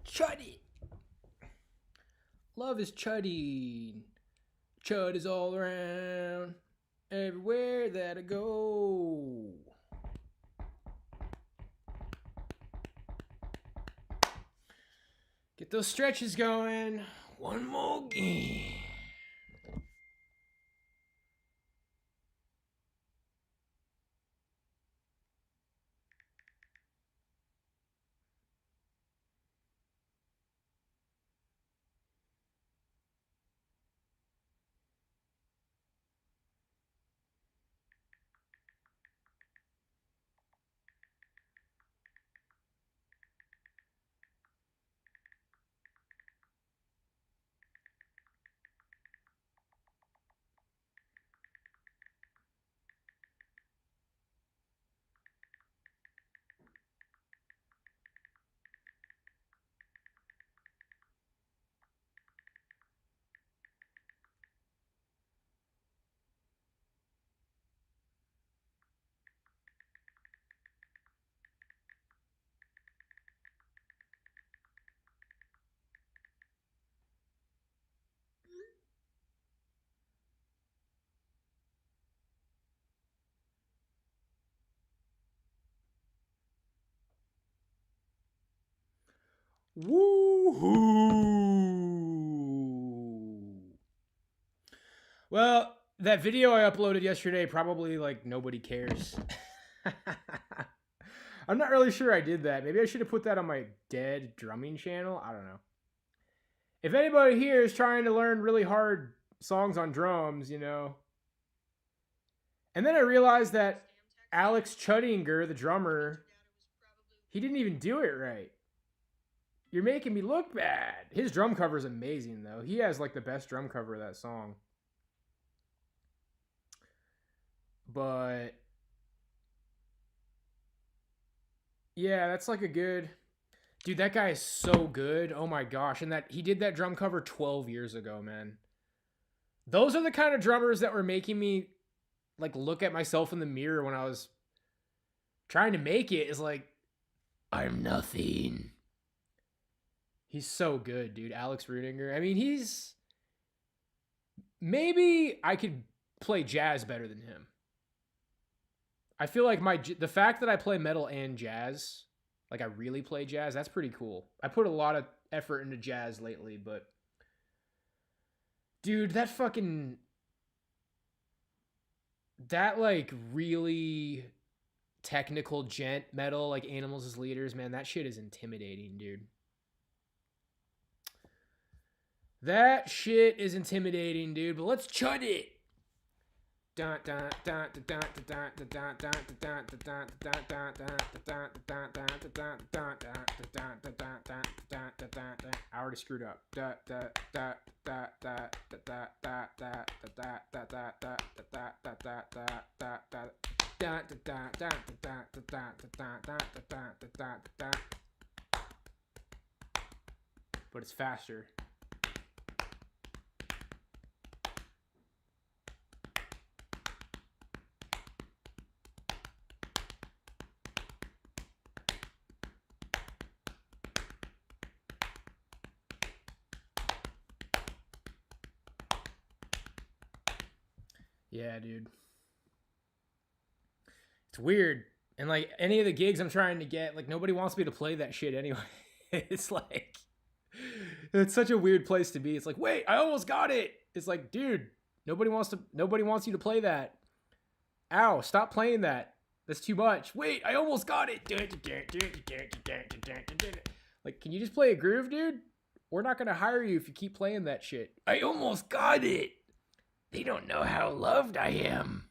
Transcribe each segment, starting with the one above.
Chuddy. Love is chuddy. Chud is all around. Everywhere that I go. Get those stretches going. One more game. Woohoo! Well, that video I uploaded yesterday, probably like nobody cares. I'm not really sure I did that. Maybe I should have put that on my dead drumming channel. I don't know. If anybody here is trying to learn really hard songs on drums, you know. And then I realized that Alex Chudinger, the drummer, he didn't even do it right. You're making me look bad. His drum cover is amazing, though. He has like the best drum cover of that song. But yeah, that's like a good... Dude, that guy is so good. Oh my gosh. And that he did that drum cover 12 years ago, man. Those are the kind of drummers that were making me like look at myself in the mirror when I was trying to make it. Is like, I'm nothing. He's so good, dude. Alex Rudinger. I mean, he's... Maybe I could play jazz better than him. I feel like the fact that I play metal and jazz, like I really play jazz, that's pretty cool. I put a lot of effort into jazz lately, but dude, that like really technical gent metal, like Animals as Leaders, man, that shit is intimidating, dude. That shit is intimidating, dude, but let's chud it. I already screwed up. But it's faster. Yeah, dude. It's weird. And like any of the gigs I'm trying to get, like nobody wants me to play that shit anyway. It's like, it's such a weird place to be. It's like, wait, I almost got it. It's like, dude, nobody wants you to play that. Ow, stop playing that. That's too much. Wait, I almost got it. Like, can you just play a groove, dude? We're not going to hire you if you keep playing that shit. I almost got it. They don't know how loved I am.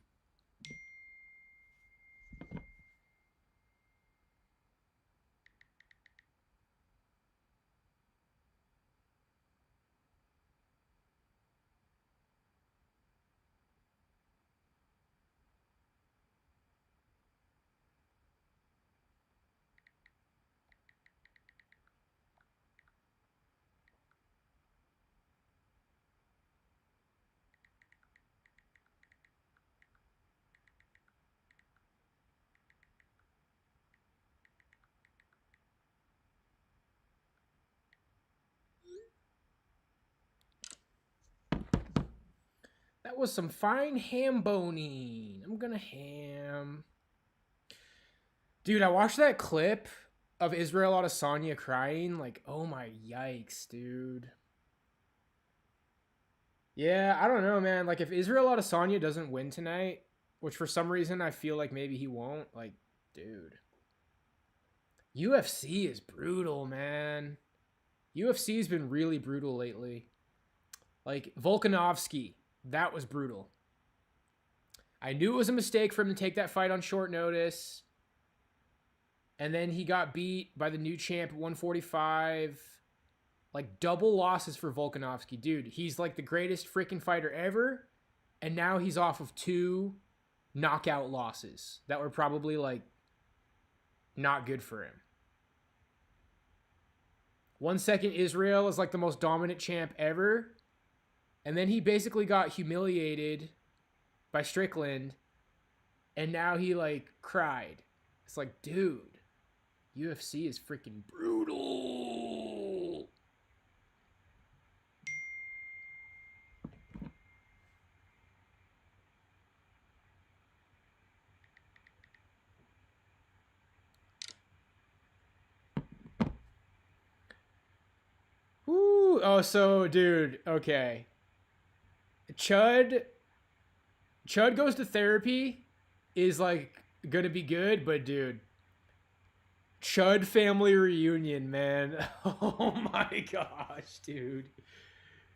was some fine ham boning. I'm gonna ham. Dude, I watched that clip of Israel Adesanya crying. Like, oh my yikes, dude. Yeah, I don't know, man. Like, if Israel Adesanya doesn't win tonight, which for some reason I feel like maybe he won't, like, dude. UFC is brutal, man. UFC's been really brutal lately. Like, Volkanovski, that was brutal. I knew it was a mistake for him to take that fight on short notice. And then he got beat by the new champ at 145. Like, double losses for Volkanovski. Dude, he's like the greatest freaking fighter ever. And now he's off of 2 knockout losses that were probably, like, not good for him. 1 second, Israel is like the most dominant champ ever. And then he basically got humiliated by Strickland. And now he, like, cried. It's like, dude, UFC is freaking brutal. Ooh, oh, so, dude, okay. Chud goes to therapy is, like, gonna be good, but, dude, Chud family reunion, man. Oh my gosh, dude.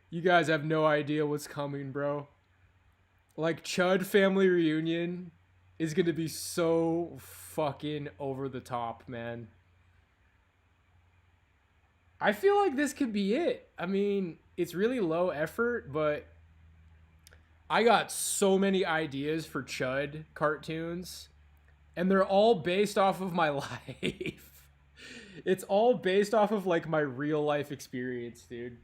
You guys have no idea what's coming, bro. Like, Chud family reunion is gonna be so fucking over the top, man. I feel like this could be it. I mean, it's really low effort, but I got so many ideas for Chud cartoons, and they're all based off of my life. It's all based off of, like, my real life experience, dude.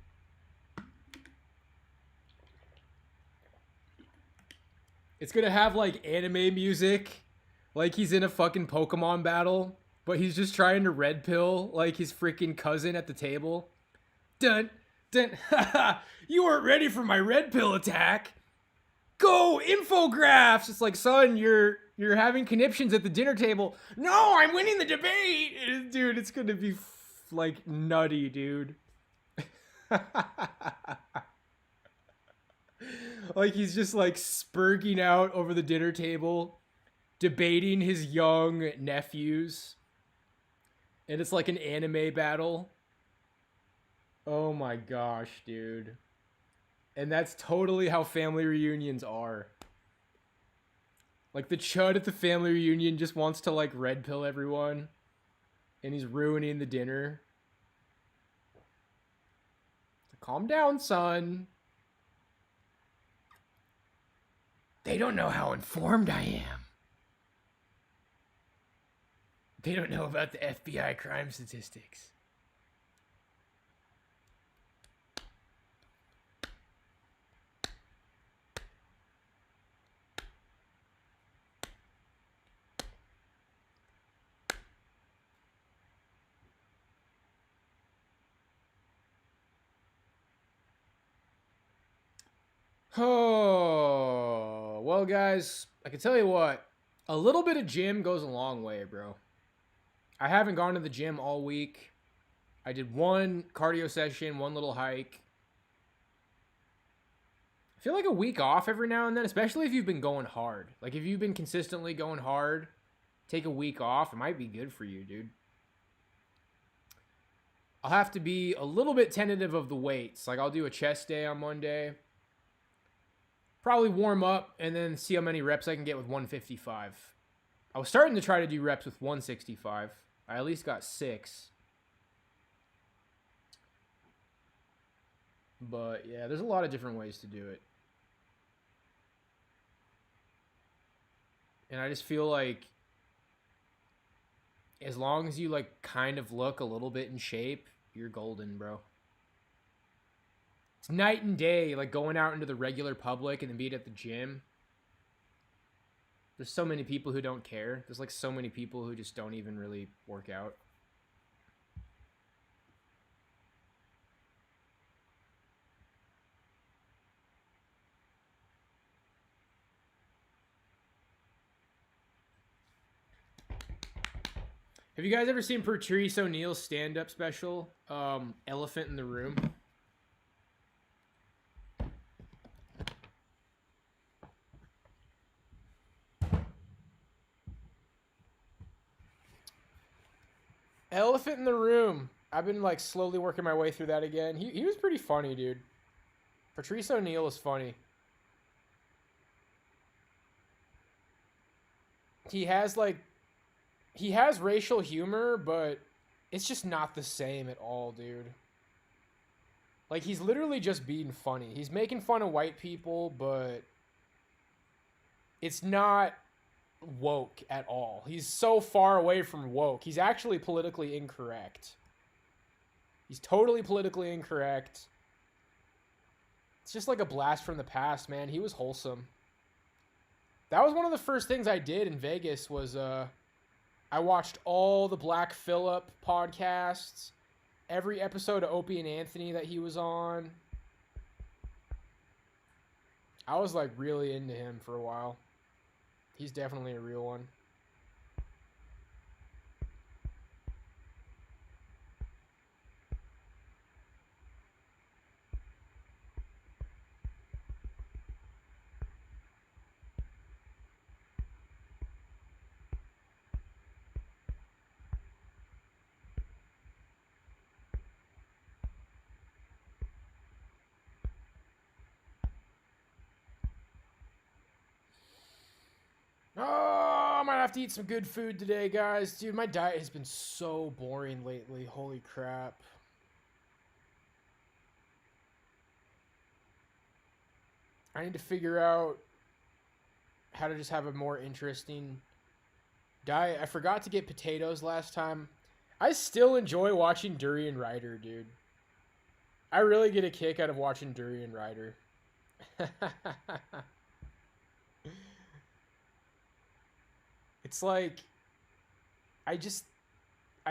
It's gonna have, like, anime music, like he's in a fucking Pokemon battle, but he's just trying to red pill, like, his freaking cousin at the table. Dun, dun, haha, you weren't ready for my red pill attack. Go, infographs! It's like, son, you're having conniptions at the dinner table. No, I'm winning the debate! Dude, it's gonna be, like, nutty, dude. Like, he's just, like, spurging out over the dinner table, debating his young nephews. And it's like an anime battle. Oh my gosh, dude. And that's totally how family reunions are. Like, the Chud at the family reunion just wants to, like, red pill everyone. And he's ruining the dinner. Calm down, son. They don't know how informed I am. They don't know about the FBI crime statistics. Oh, well, guys, I can tell you what. A little bit of gym goes a long way, bro. I haven't gone to the gym all week. I did 1 cardio session, 1 little hike. I feel like a week off every now and then, especially if you've been going hard. Like, if you've been consistently going hard, take a week off. It might be good for you, dude. I'll have to be a little bit tentative of the weights. Like, I'll do a chest day on Monday. Probably warm up and then see how many reps I can get with 155. I was starting to try to do reps with 165. I at least got 6. But yeah, there's a lot of different ways to do it. And I just feel like as long as you, like, kind of look a little bit in shape, you're golden, bro. It's night and day, like, going out into the regular public and then being at the gym. There's so many people who don't care. There's, like, so many people who just don't even really work out. Have you guys ever seen Patrice O'Neal's stand-up special, Elephant in the Room? Elephant in the Room. I've been like slowly working my way through that again. He was pretty funny, dude. Patrice O'Neal is funny. He has racial humor, but it's just not the same at all, dude. Like, he's literally just being funny. He's making fun of white people, but it's not woke at all. He's so far away from woke. He's actually politically incorrect. He's totally politically incorrect. It's just like a blast from the past, man. He was wholesome. That was one of the first things I did in Vegas was I watched all the Black Phillip podcasts, every episode of Opie and Anthony that he was on. I was like really into him for a while. He's definitely a real one. Oh, I might have to eat some good food today, guys. Dude, my diet has been so boring lately. Holy crap. I need to figure out how to just have a more interesting diet. I forgot to get potatoes last time. I still enjoy watching Durian Rider, dude. I really get a kick out of watching Durian Rider. It's like, I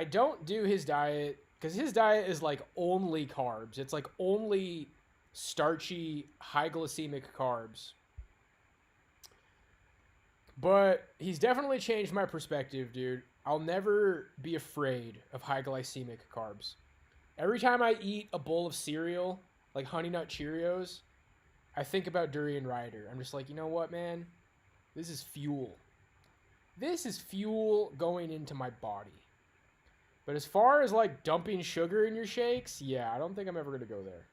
don't do his diet because his diet is like only carbs. It's like only starchy, high glycemic carbs. But he's definitely changed my perspective, dude. I'll never be afraid of high glycemic carbs. Every time I eat a bowl of cereal, like Honey Nut Cheerios, I think about Durian Rider. I'm just like, you know what, man? This is fuel. This is fuel going into my body. But as far as like dumping sugar in your shakes, yeah, I don't think I'm ever going to go there.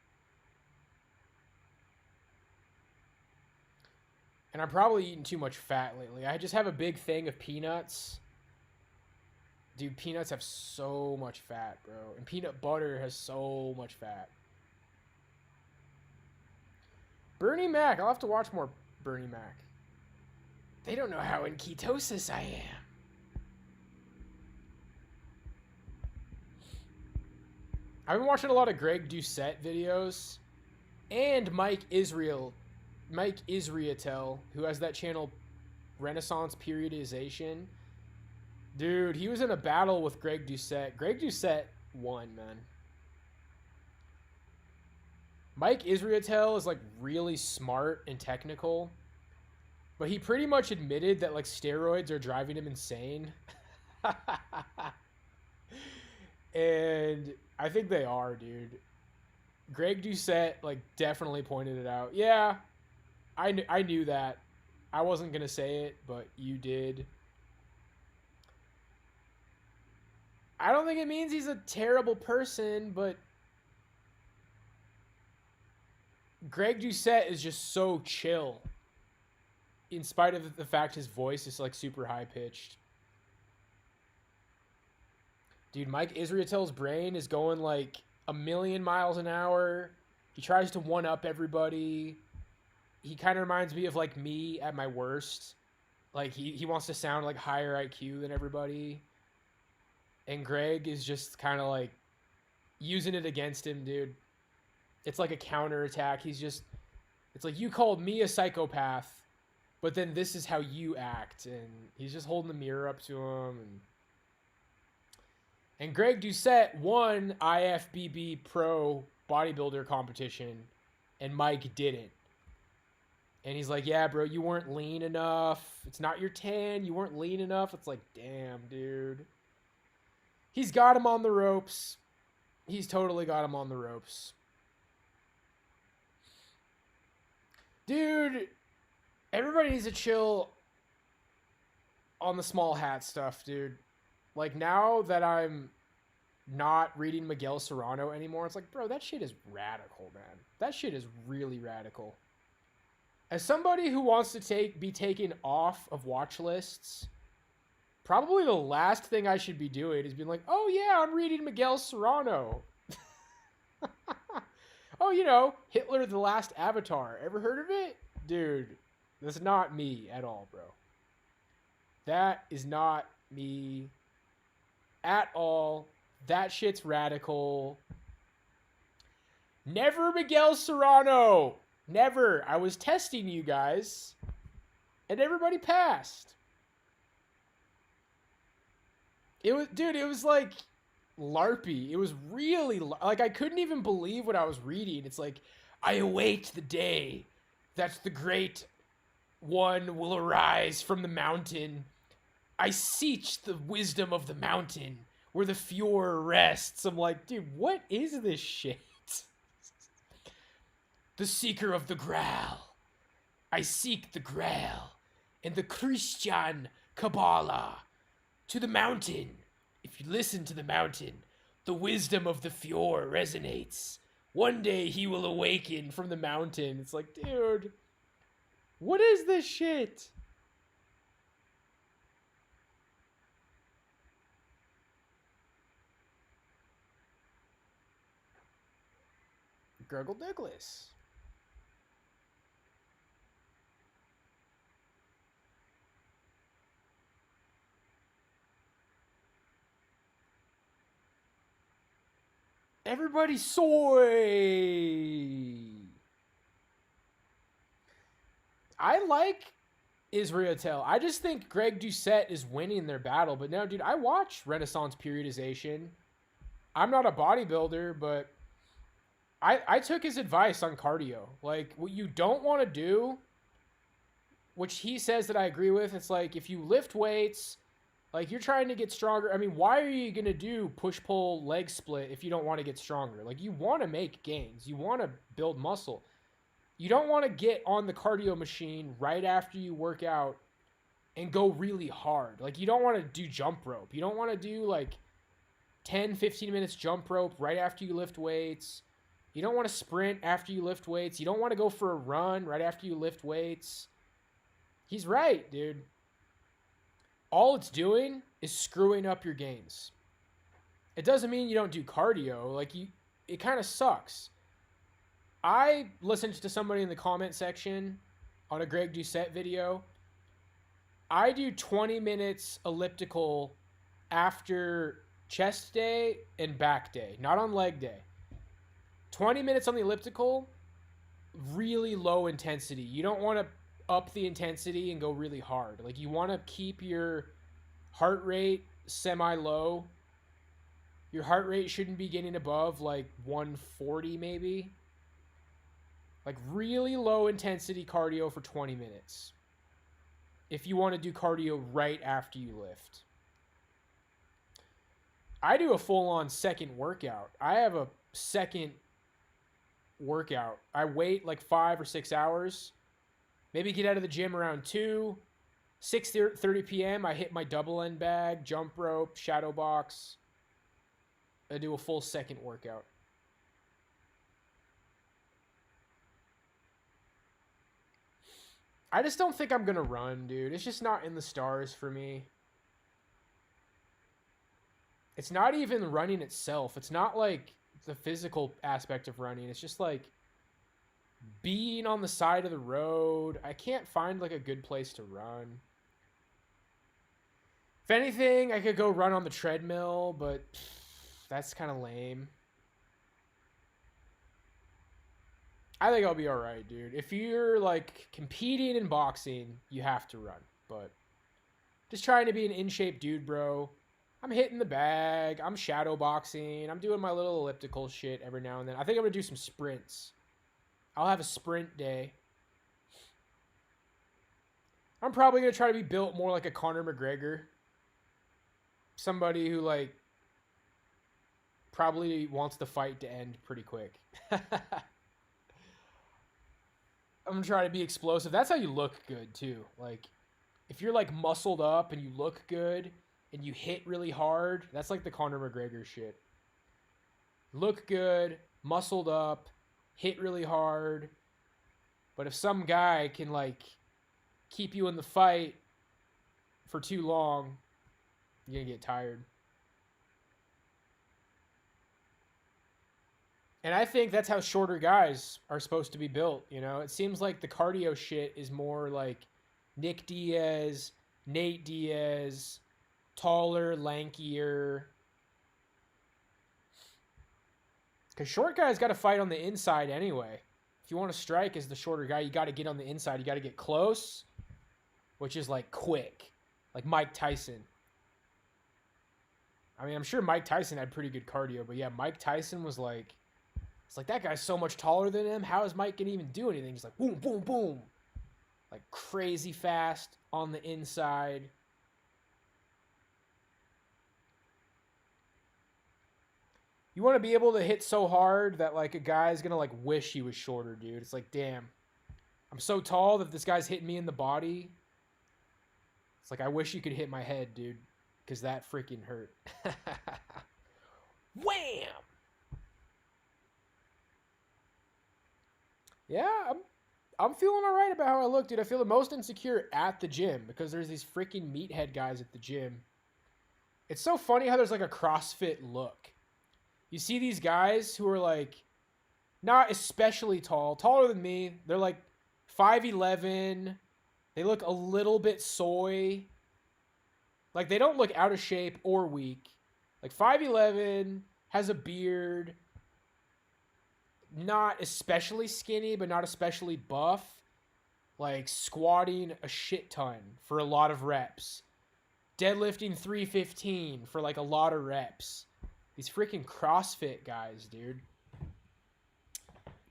And I'm probably eating too much fat lately. I just have a big thing of peanuts. Dude, peanuts have so much fat, bro. And peanut butter has so much fat. Bernie Mac. I'll have to watch more Bernie Mac. They don't know how in ketosis I am. I've been watching a lot of Greg Doucette videos. And Mike Israetel, who has that channel Renaissance Periodization. Dude, he was in a battle with Greg Doucette. Greg Doucette won, man. Mike Israetel is like really smart and technical. But he pretty much admitted that like steroids are driving him insane. And I think they are, dude. Greg Doucette like definitely pointed it out. Yeah, I knew that. I wasn't going to say it, but you did. I don't think it means he's a terrible person, but Greg Doucette is just so chill. In spite of the fact his voice is like super high pitched. Dude, Mike Israetel's brain is going like 1,000,000 miles an hour. He tries to one up everybody. He kind of reminds me of like me at my worst. Like he wants to sound like higher IQ than everybody. And Greg is just kind of like using it against him, dude. It's like a counterattack. It's like, you called me a psychopath, but then this is how you act. And he's just holding the mirror up to him. And Greg Doucette won IFBB Pro bodybuilder competition, and Mike didn't. And he's like, yeah, bro, you weren't lean enough. It's not your 10. You weren't lean enough. It's like, damn, dude. He's got him on the ropes. He's totally got him on the ropes. Dude, everybody needs to chill on the small hat stuff, dude. Like, now that I'm not reading Miguel Serrano anymore, it's like, bro, that shit is radical, man. That shit is really radical. As somebody who wants to be taken off of watch lists, probably the last thing I should be doing is being like, oh yeah, I'm reading Miguel Serrano. Oh, you know, Hitler the Last Avatar. Ever heard of it? Dude, that's not me at all, bro. That is not me at all. That shit's radical. Never Miguel Serrano. Never. I was testing you guys, and everybody passed. It was like LARPy. It was really, like, I couldn't even believe what I was reading. It's like, I await the day that the great one will arise from the mountain. I seek the wisdom of the mountain where the Fjord rests. I'm like, dude, what is this shit? The seeker of the Grail. I seek the Grail and the Christian Kabbalah. To the mountain. If you listen to the mountain, the wisdom of the Fjord resonates. One day he will awaken from the mountain. It's like, dude, what is this shit? Gurgle Douglas. Everybody soy. I like Israel Tell. I just think Greg Doucette is winning their battle. But no, dude, I watch Renaissance periodization. I'm not a bodybuilder, but I took his advice on cardio. Like, what you don't want to do, which he says that I agree with, it's like, if you lift weights, like, you're trying to get stronger. I mean, why are you going to do push-pull leg split if you don't want to get stronger? Like, you want to make gains. You want to build muscle. You don't want to get on the cardio machine right after you work out and go really hard. Like, you don't want to do jump rope. You don't want to do, like, 10, 15 minutes jump rope right after you lift weights. You don't want to sprint after you lift weights. You don't want to go for a run right after you lift weights. He's right, dude. All it's doing is screwing up your gains. It doesn't mean you don't do cardio. Like, it kind of sucks. I listened to somebody in the comment section on a Greg Doucette video. I do 20 minutes elliptical after chest day and back day, not on leg day. 20 minutes on the elliptical, really low intensity. You don't want to up the intensity and go really hard. Like, you want to keep your heart rate semi-low. Your heart rate shouldn't be getting above like 140 maybe. Like, really low intensity cardio for 20 minutes. If you want to do cardio right after you lift. I do a full-on second workout. I have a second workout. I wait like 5 or 6 hours. Maybe get out of the gym around 2. 6:30 p.m. I hit my double end bag, jump rope, shadow box. I do a full second workout. I just don't think I'm going to run, dude. It's just not in the stars for me. It's not even running itself. It's not like the physical aspect of running. It's just like being on the side of the road. I can't find like a good place to run. If anything, I could go run on the treadmill, but that's kind of lame. I think I'll be alright, dude. If you're like competing in boxing, you have to run. But just trying to be an in-shape dude, bro. I'm hitting the bag. I'm shadow boxing. I'm doing my little elliptical shit every now and then. I think I'm going to do some sprints. I'll have a sprint day. I'm probably going to try to be built more like a Conor McGregor. Somebody who, like, probably wants the fight to end pretty quick. I'm gonna try to be explosive. That's how you look good too. Like, if you're like muscled up and you look good and you hit really hard, that's like the Conor McGregor shit. Look good, muscled up, hit really hard. But if some guy can like keep you in the fight for too long, you're gonna get tired. And I think that's how shorter guys are supposed to be built, you know? It seems like the cardio shit is more like Nick Diaz, Nate Diaz, taller, lankier. Because short guys got to fight on the inside anyway. If you want to strike as the shorter guy, you got to get on the inside. You got to get close, which is like quick. Like Mike Tyson. I mean, I'm sure Mike Tyson had pretty good cardio, but yeah, Mike Tyson was like, it's like, that guy's so much taller than him. How is Mike going to even do anything? He's like, boom, boom, boom. Like crazy fast on the inside. You want to be able to hit so hard that like a guy's going to like wish he was shorter, dude. It's like, damn, I'm so tall that if this guy's hitting me in the body, it's like, I wish you could hit my head, dude, because that freaking hurt. Wham! Yeah, I'm feeling all right about how I look, dude. I feel the most insecure at the gym because there's these freaking meathead guys at the gym. It's so funny how there's like a CrossFit look. You see these guys who are like not especially tall, taller than me. They're like 5'11". They look a little bit soy. Like they don't look out of shape or weak. Like 5'11", has a beard. Not especially skinny, but not especially buff. Like squatting a shit ton for a lot of reps. Deadlifting 315 for like a lot of reps. These freaking CrossFit guys, dude.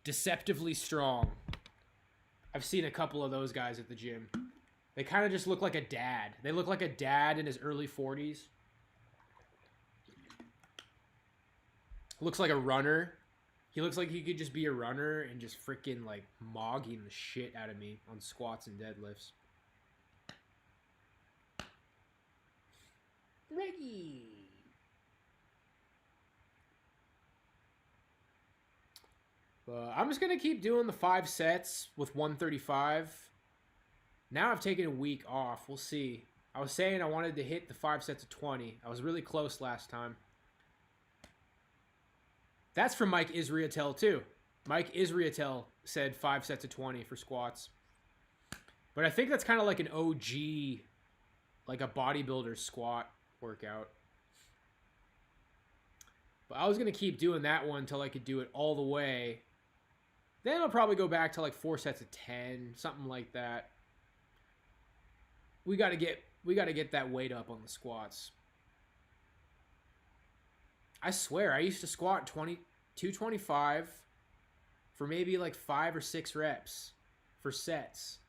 Deceptively strong. I've seen a couple of those guys at the gym. They kind of just look like a dad. They look like a dad in his early 40s. Looks like a runner. He looks like he could just be a runner and just freaking like mogging the shit out of me on squats and deadlifts. Reggie. I'm just going to keep doing the 5 sets with 135. Now I've taken a week off. We'll see. I was saying I wanted to hit the 5 sets of 20. I was really close last time. That's from Mike Israetel too. Mike Israetel said 5 sets of 20 for squats. But I think that's kind of like an OG, like a bodybuilder squat workout. But I was going to keep doing that one until I could do it all the way. Then I'll probably go back to like 4 sets of 10, something like that. We got to get that weight up on the squats. I swear, I used to squat 225 for maybe like 5 or 6 reps for sets.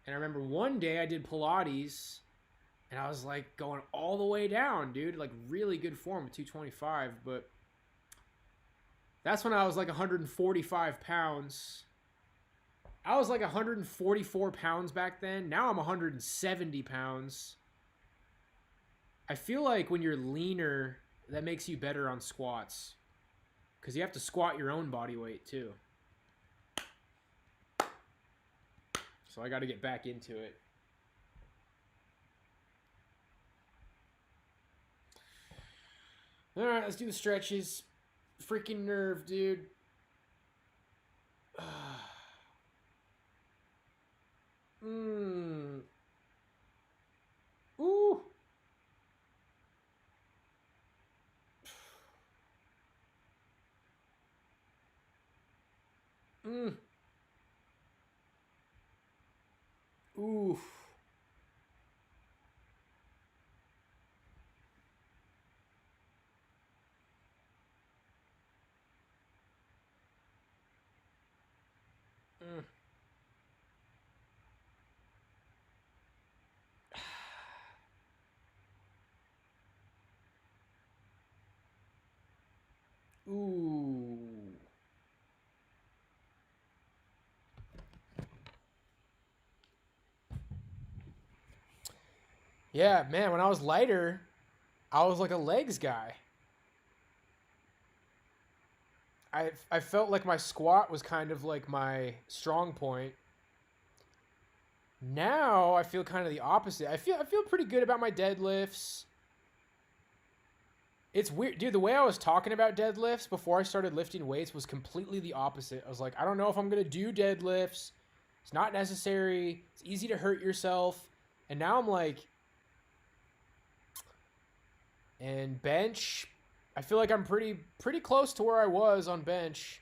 And I remember one day I did Pilates and I was like going all the way down, dude. Like really good form with 225. But that's when I was like 145 pounds. I was like 144 pounds back then. Now I'm 170 pounds. I feel like when you're leaner, that makes you better on squats. Because you have to squat your own body weight too. So I got to get back into it. Alright, let's do the stretches. Freaking nerve, dude. Ooh. Oof. Ooh. Yeah, man, when I was lighter, I was like a legs guy. I felt like my squat was kind of like my strong point. Now I feel kind of the opposite. I feel pretty good about my deadlifts. It's weird, dude. The way I was talking about deadlifts before I started lifting weights was completely the opposite. I was like, I don't know if I'm gonna do deadlifts. It's not necessary. It's easy to hurt yourself. And now I'm like, and bench, I feel like I'm pretty close to where I was on bench.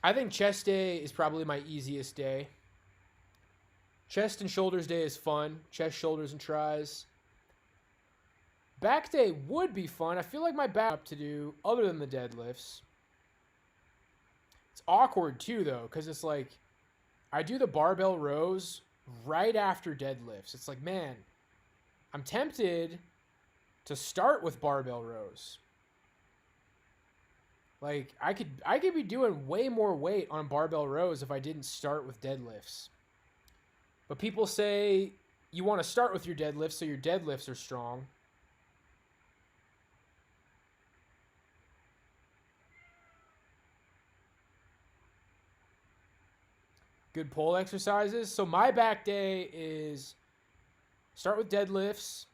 I think chest day is probably my easiest day. Chest and shoulders day is fun. Chest, shoulders, and tries. Back day would be fun. I feel like my back up to do other than the deadlifts. It's awkward too though, because it's like I do the barbell rows right after deadlifts. It's like, man, I'm tempted to start with barbell rows. Like I could be doing way more weight on barbell rows if I didn't start with deadlifts. But people say you want to start with your deadlifts so your deadlifts are strong. Good pull exercises. So my back day is start with deadlifts.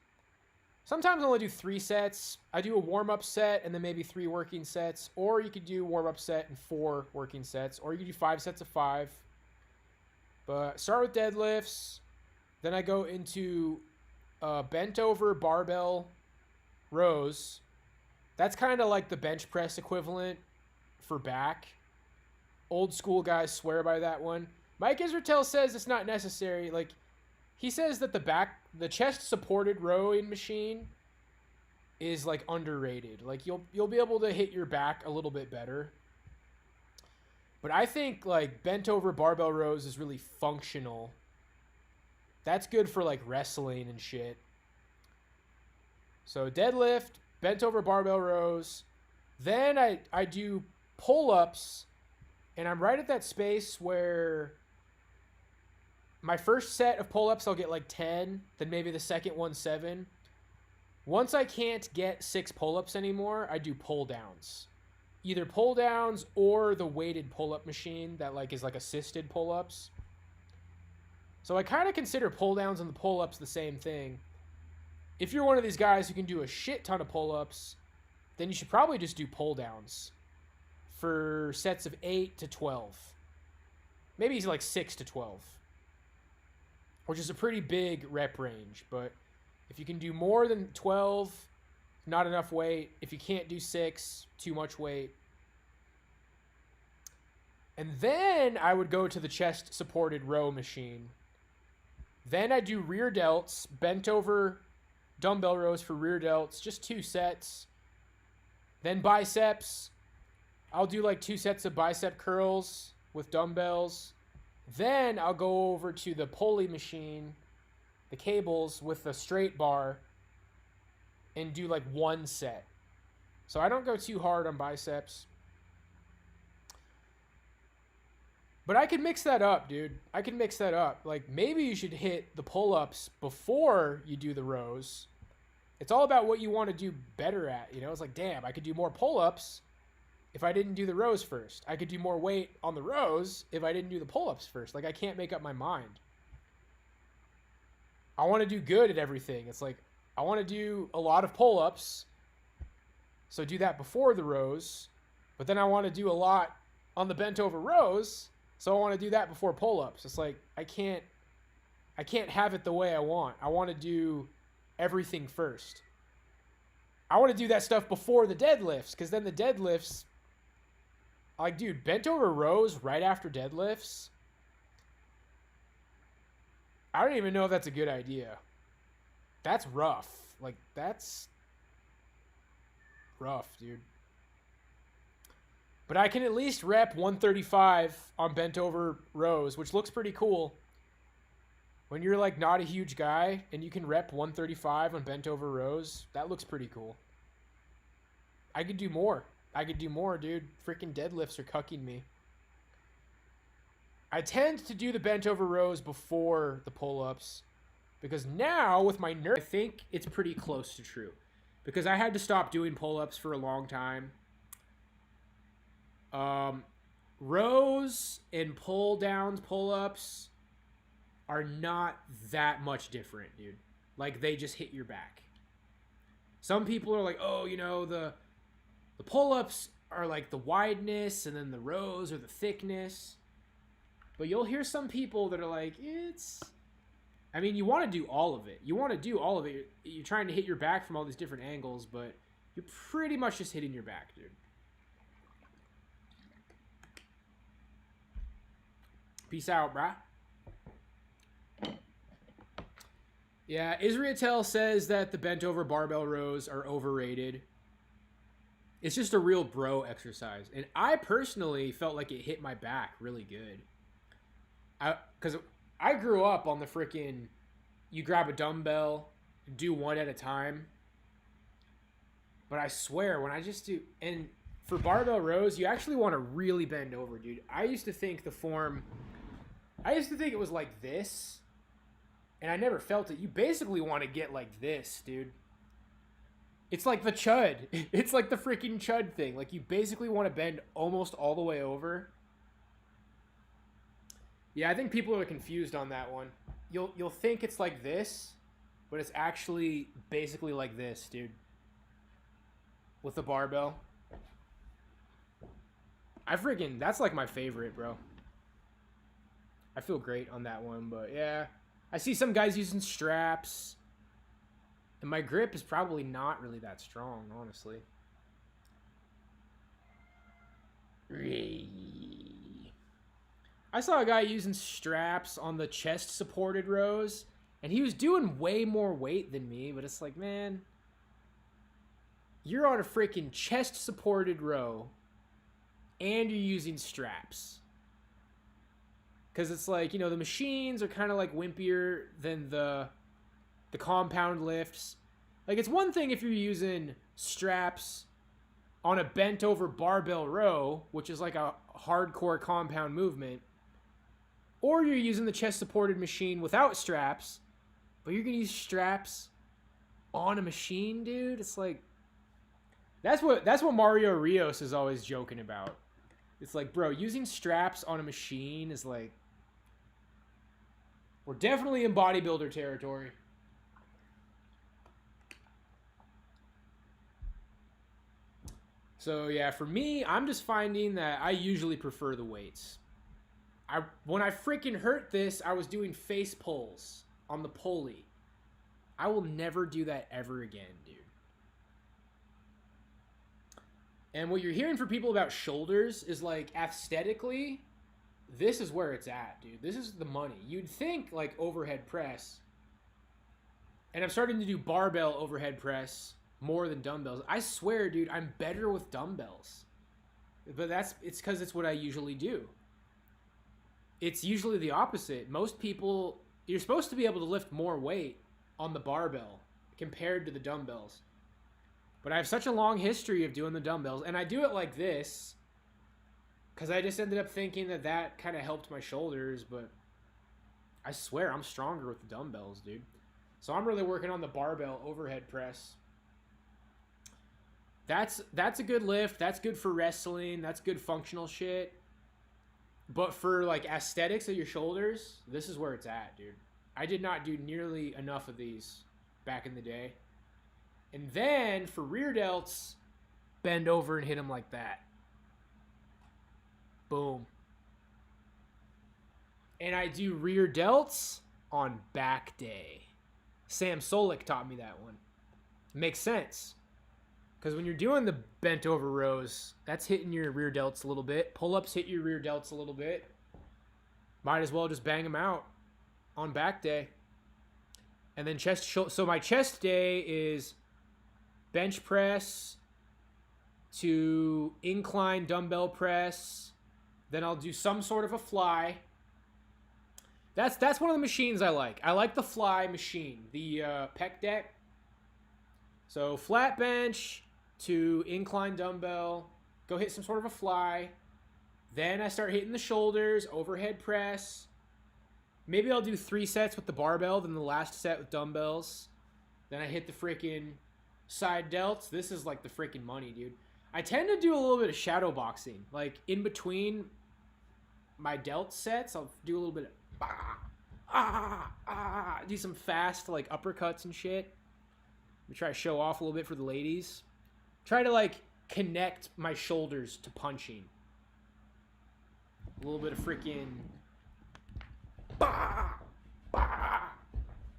Sometimes I only do 3 sets. I do a warm-up set and then maybe 3 working sets. Or you could do warm-up set and 4 working sets. Or you could do 5 sets of 5. But start with deadlifts. Then I go into bent over barbell rows. That's kind of like the bench press equivalent for back. Old school guys swear by that one. Mike Israetel says it's not necessary. Like, he says that the chest supported rowing machine is like underrated. Like you'll be able to hit your back a little bit better. But I think like bent over barbell rows is really functional. That's good for like wrestling and shit. So deadlift, bent over barbell rows. Then I do pull-ups, and I'm right at that space where my first set of pull-ups I'll get like 10, then maybe the second one 7. Once I can't get 6 pull-ups anymore, I do pull-downs. Either pull-downs or the weighted pull-up machine that like is like assisted pull-ups. So I kind of consider pull-downs and the pull-ups the same thing. If you're one of these guys who can do a shit ton of pull-ups, then you should probably just do pull-downs for sets of 8 to 12. Maybe it's like 6 to 12. Which is a pretty big rep range. But if you can do more than 12, not enough weight. If you can't do 6, too much weight. And then I would go to the chest supported row machine. Then I do rear delts, bent over dumbbell rows for rear delts, just 2 sets. Then biceps. I'll do like 2 sets of bicep curls with dumbbells. Then I'll go over to the pulley machine, the cables with the straight bar, and do like 1 set. So I don't go too hard on biceps. But I can mix that up, dude. I can mix that up. Like, maybe you should hit the pull-ups before you do the rows. It's all about what you want to do better at, you know? It's like, damn, I could do more pull-ups if I didn't do the rows first. I could do more weight on the rows if I didn't do the pull-ups first. Like, I can't make up my mind. I want to do good at everything. It's like, I want to do a lot of pull-ups, so do that before the rows. But then I want to do a lot on the bent over rows, so I want to do that before pull-ups. It's like, I can't have it the way I want. I want to do everything first. I want to do that stuff before the deadlifts, because then the deadlifts, like, dude, bent over rows right after deadlifts, I don't even know if that's a good idea. That's rough. Like, that's rough, dude. But I can at least rep 135 on bent over rows, which looks pretty cool. When you're like not a huge guy and you can rep 135 on bent over rows, that looks pretty cool. I could do more. I could do more, dude. Freaking deadlifts are cucking me. I tend to do the bent over rows before the pull-ups because now with my nerve, I think it's pretty close to true. Because I had to stop doing pull-ups for a long time. Rows and pull-downs, pull-ups are not that much different, dude. Like, they just hit your back. Some people are like, oh, you know, the pull-ups are like the wideness, and then the rows are the thickness. But you'll hear some people that are like, I mean, you want to do all of it. You want to do all of it. You're trying to hit your back from all these different angles, but you're pretty much just hitting your back, dude. Peace out, brah. Yeah, Israel says that the bent over barbell rows are overrated. It's just a real bro exercise. And I personally felt like it hit my back really good. Because I grew up on the freaking, you grab a dumbbell, do one at a time. But I swear, when I just do, and for barbell rows, you actually want to really bend over, dude. I used to think it was like this. And I never felt it. You basically want to get like this, dude. It's like the Chud. It's like the freaking Chud thing. Like, you basically want to bend almost all the way over. Yeah, I think people are confused on that one. You'll think it's like this, but it's actually basically like this, dude. With the barbell. That's like my favorite, bro. I feel great on that one, but yeah. I see some guys using straps. And my grip is probably not really that strong, honestly. I saw a guy using straps on the chest supported rows, and he was doing way more weight than me, but it's like, man, you're on a freaking chest supported row and you're using straps. Because it's like, you know, the machines are kind of like wimpier than the compound lifts. Like, it's one thing if you're using straps on a bent over barbell row, which is like a hardcore compound movement, or you're using the chest supported machine without straps, but you're gonna use straps on a machine, dude. It's like, that's what Mario Rios is always joking about. It's like, bro, using straps on a machine is like, we're definitely in bodybuilder territory. So yeah, for me, I'm just finding that I usually prefer the weights. When I freaking hurt this, I was doing face pulls on the pulley. I will never do that ever again, dude. And what you're hearing from people about shoulders is like, aesthetically, this is where it's at, dude. This is the money. You'd think like overhead press. And I'm starting to do barbell overhead press more than dumbbells. I swear, dude, I'm better with dumbbells. But it's because it's what I usually do. It's usually the opposite. Most people, you're supposed to be able to lift more weight on the barbell compared to the dumbbells. But I have such a long history of doing the dumbbells, and I do it like this because I just ended up thinking that kind of helped my shoulders, but I swear I'm stronger with the dumbbells, dude. So I'm really working on the barbell overhead press. That's a good lift. That's good for wrestling. That's good functional shit. But for like aesthetics of your shoulders, this is where it's at, dude. I did not do nearly enough of these back in the day. And then for rear delts, bend over and hit them like that. Boom. And I do rear delts on back day. Sam Solik taught me that one. Makes sense. Because when you're doing the bent over rows, that's hitting your rear delts a little bit. Pull-ups hit your rear delts a little bit. Might as well just bang them out on back day. And then chest, so my chest day is bench press to incline dumbbell press. Then I'll do some sort of a fly. That's one of the machines I like. I like the fly machine, the pec deck. So flat bench to incline dumbbell, go hit some sort of a fly. Then I start hitting the shoulders, overhead press. Maybe I'll do 3 sets with the barbell, then the last set with dumbbells. Then I hit the freaking side delts. This is like the freaking money, dude. I tend to do a little bit of shadow boxing. Like in between my delt sets, I'll do a little bit of do some fast like uppercuts and shit. We try to show off a little bit for the ladies. Try to like connect my shoulders to punching. A little bit of freaking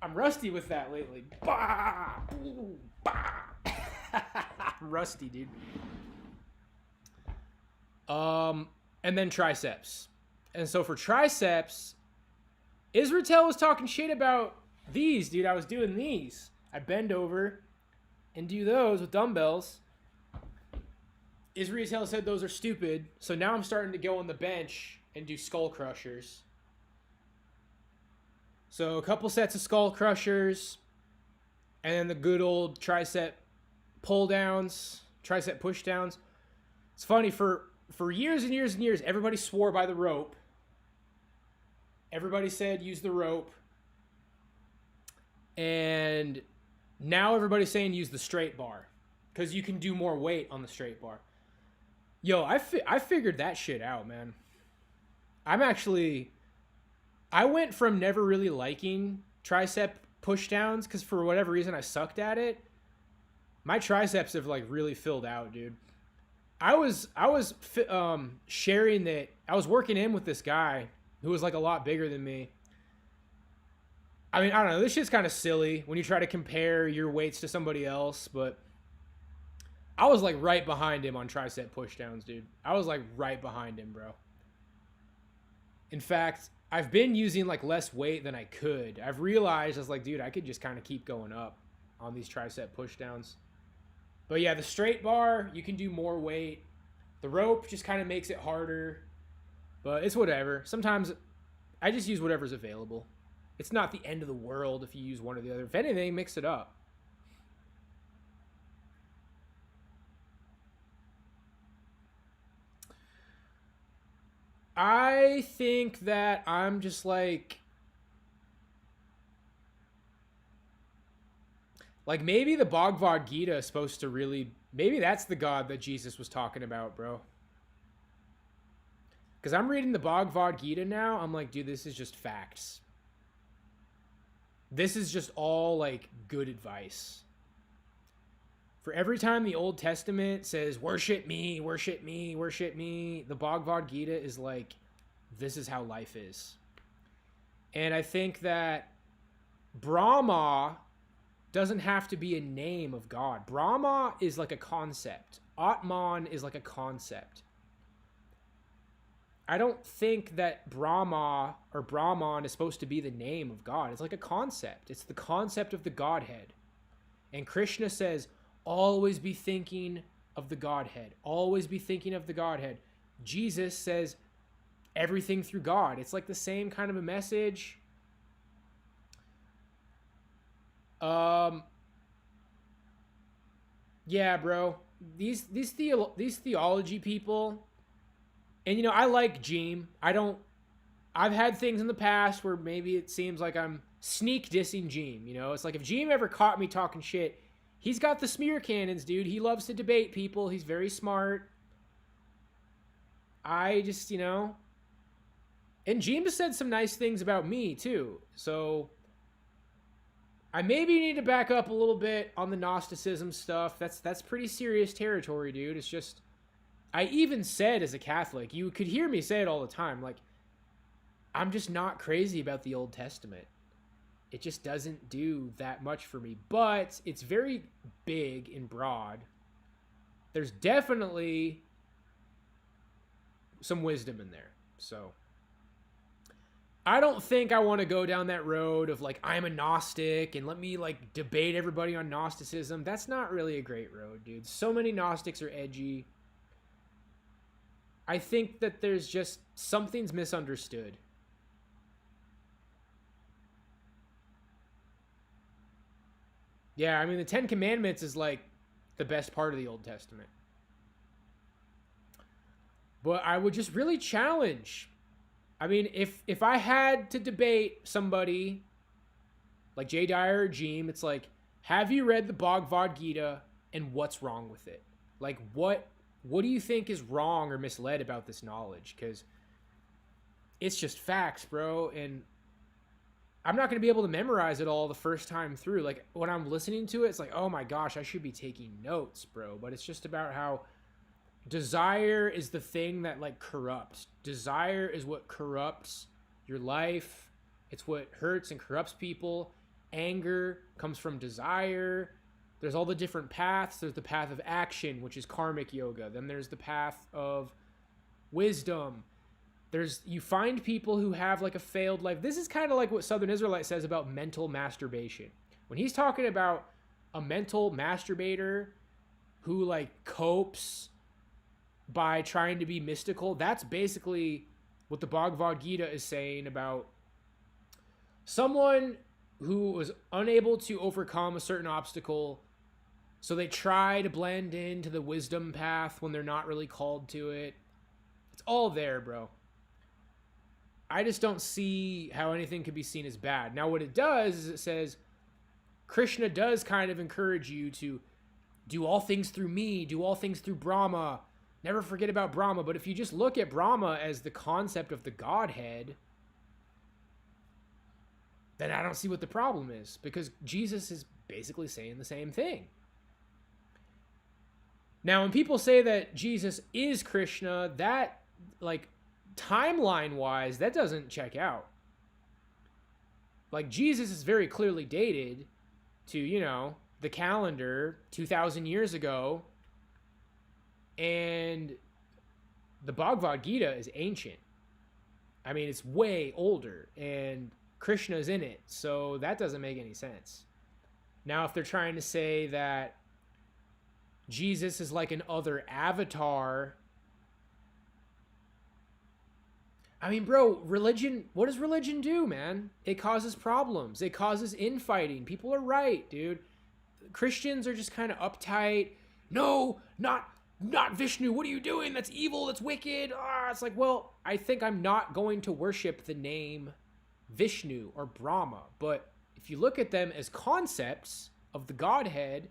I'm rusty with that lately. I'm rusty, dude. And then triceps. And so for triceps, Israel was talking shit about these, dude. I was doing these. I bend over and do those with dumbbells. Israel said those are stupid. So now I'm starting to go on the bench and do skull crushers. So a couple sets of skull crushers, and then the good old tricep pull downs, tricep push downs. It's funny, for years and years and years, everybody swore by the rope. Everybody said use the rope. And now everybody's saying use the straight bar because you can do more weight on the straight bar. Yo, I figured that shit out, man. I went from never really liking tricep pushdowns because for whatever reason I sucked at it. My triceps have like really filled out, dude. I was sharing that I was working in with this guy who was like a lot bigger than me. I mean, I don't know. This shit's kind of silly when you try to compare your weights to somebody else, but I was like right behind him on tricep pushdowns, dude. I was like right behind him, bro. In fact, I've been using like less weight than I could. I've realized I was like, dude, I could just kind of keep going up on these tricep pushdowns. But yeah, the straight bar, you can do more weight. The rope just kind of makes it harder. But it's whatever. Sometimes I just use whatever's available. It's not the end of the world if you use one or the other. If anything, mix it up. I think that I'm just like maybe the Bhagavad Gita is supposed to really, maybe that's the God that Jesus was talking about, bro. Because I'm reading the Bhagavad Gita now. I'm like, dude, this is just facts. This is just all like good advice. For every time the Old Testament says, worship me, worship me, worship me, the Bhagavad Gita is like, this is how life is. And I think that Brahma doesn't have to be a name of God. Brahma is like a concept. Atman is like a concept. I don't think that Brahma or Brahman is supposed to be the name of God. It's like a concept. It's the concept of the Godhead. And Krishna says, always be thinking of the Godhead. Always be thinking of the Godhead. Jesus says everything through God. It's like the same kind of a message. Yeah, bro. These theology people, and you know, I like Jeem. I've had things in the past where maybe it seems like I'm sneak dissing Jeem. You know, it's like if Jeem ever caught me talking shit, he's got the smear cannons, dude. He loves to debate people. He's very smart. I just, you know, and Jeem has said some nice things about me too. So I maybe need to back up a little bit on the Gnosticism stuff. That's pretty serious territory, dude. It's just, I even said as a Catholic, you could hear me say it all the time, like, I'm just not crazy about the Old Testament. It just doesn't do that much for me. But it's very big and broad. There's definitely some wisdom in there. So I don't think I want to go down that road of like, I'm a Gnostic and let me like debate everybody on Gnosticism. That's not really a great road, dude. So many Gnostics are edgy. I think that there's just something's misunderstood. Yeah, I mean, the Ten Commandments is like the best part of the Old Testament. But I would just really challenge. I mean, if I had to debate somebody like Jay Dyer or Jeem, it's like, have you read the Bhagavad Gita and what's wrong with it? Like, what do you think is wrong or misled about this knowledge? Because it's just facts, bro. And I'm not going to be able to memorize it all the first time through. Like, when I'm listening to it, it's like, oh my gosh, I should be taking notes, bro. But it's just about how desire is the thing that, like, corrupts. Desire is what corrupts your life. It's what hurts and corrupts people. Anger comes from desire. There's all the different paths. There's the path of action, which is karmic yoga. Then there's the path of wisdom. You find people who have like a failed life. This is kind of like what Southern Israelite says about mental masturbation. When he's talking about a mental masturbator who like copes by trying to be mystical, that's basically what the Bhagavad Gita is saying about someone who was unable to overcome a certain obstacle, so they try to blend into the wisdom path when they're not really called to it. It's all there, bro. I just don't see how anything could be seen as bad. Now, what it does is it says Krishna does kind of encourage you to do all things through me, do all things through Brahma. Never forget about Brahma. But if you just look at Brahma as the concept of the Godhead, then I don't see what the problem is, because Jesus is basically saying the same thing. Now, when people say that Jesus is Krishna, that, like, timeline-wise, that doesn't check out. Like, Jesus is very clearly dated to, you know, the calendar 2,000 years ago, and the Bhagavad Gita is ancient. I mean, it's way older, and Krishna's in it, so that doesn't make any sense. Now, if they're trying to say that Jesus is like an other avatar, I mean, bro, religion, what does religion do, man? It causes problems. It causes infighting. People are right, dude. Christians are just kind of uptight. No, not Vishnu. What are you doing? That's evil. That's wicked. It's like, well, I think I'm not going to worship the name Vishnu or Brahma. But if you look at them as concepts of the Godhead,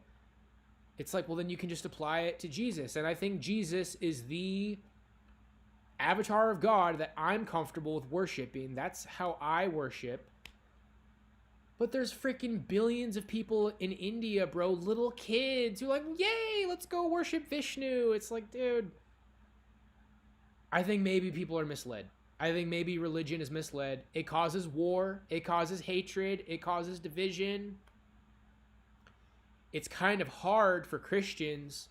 it's like, well, then you can just apply it to Jesus. And I think Jesus is the avatar of God that I'm comfortable with worshiping. That's how I worship. But there's freaking billions of people in India, bro, little kids who are like, yay, let's go worship Vishnu. It's like, dude, I think maybe people are misled. I think maybe religion is misled. It causes war. It causes hatred. It causes division. It's kind of hard for Christians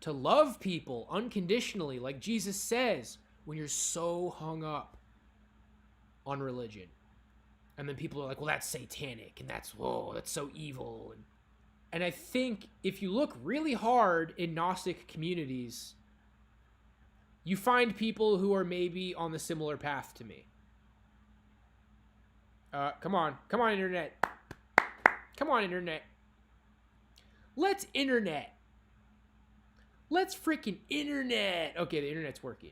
to love people unconditionally, like Jesus says, when you're so hung up on religion. And then people are like, well, that's satanic, and that's so evil. And I think if you look really hard in Gnostic communities, you find people who are maybe on the similar path to me. Come on, internet. Come on, internet. Let's internet. Let's freaking internet. Okay, the internet's working.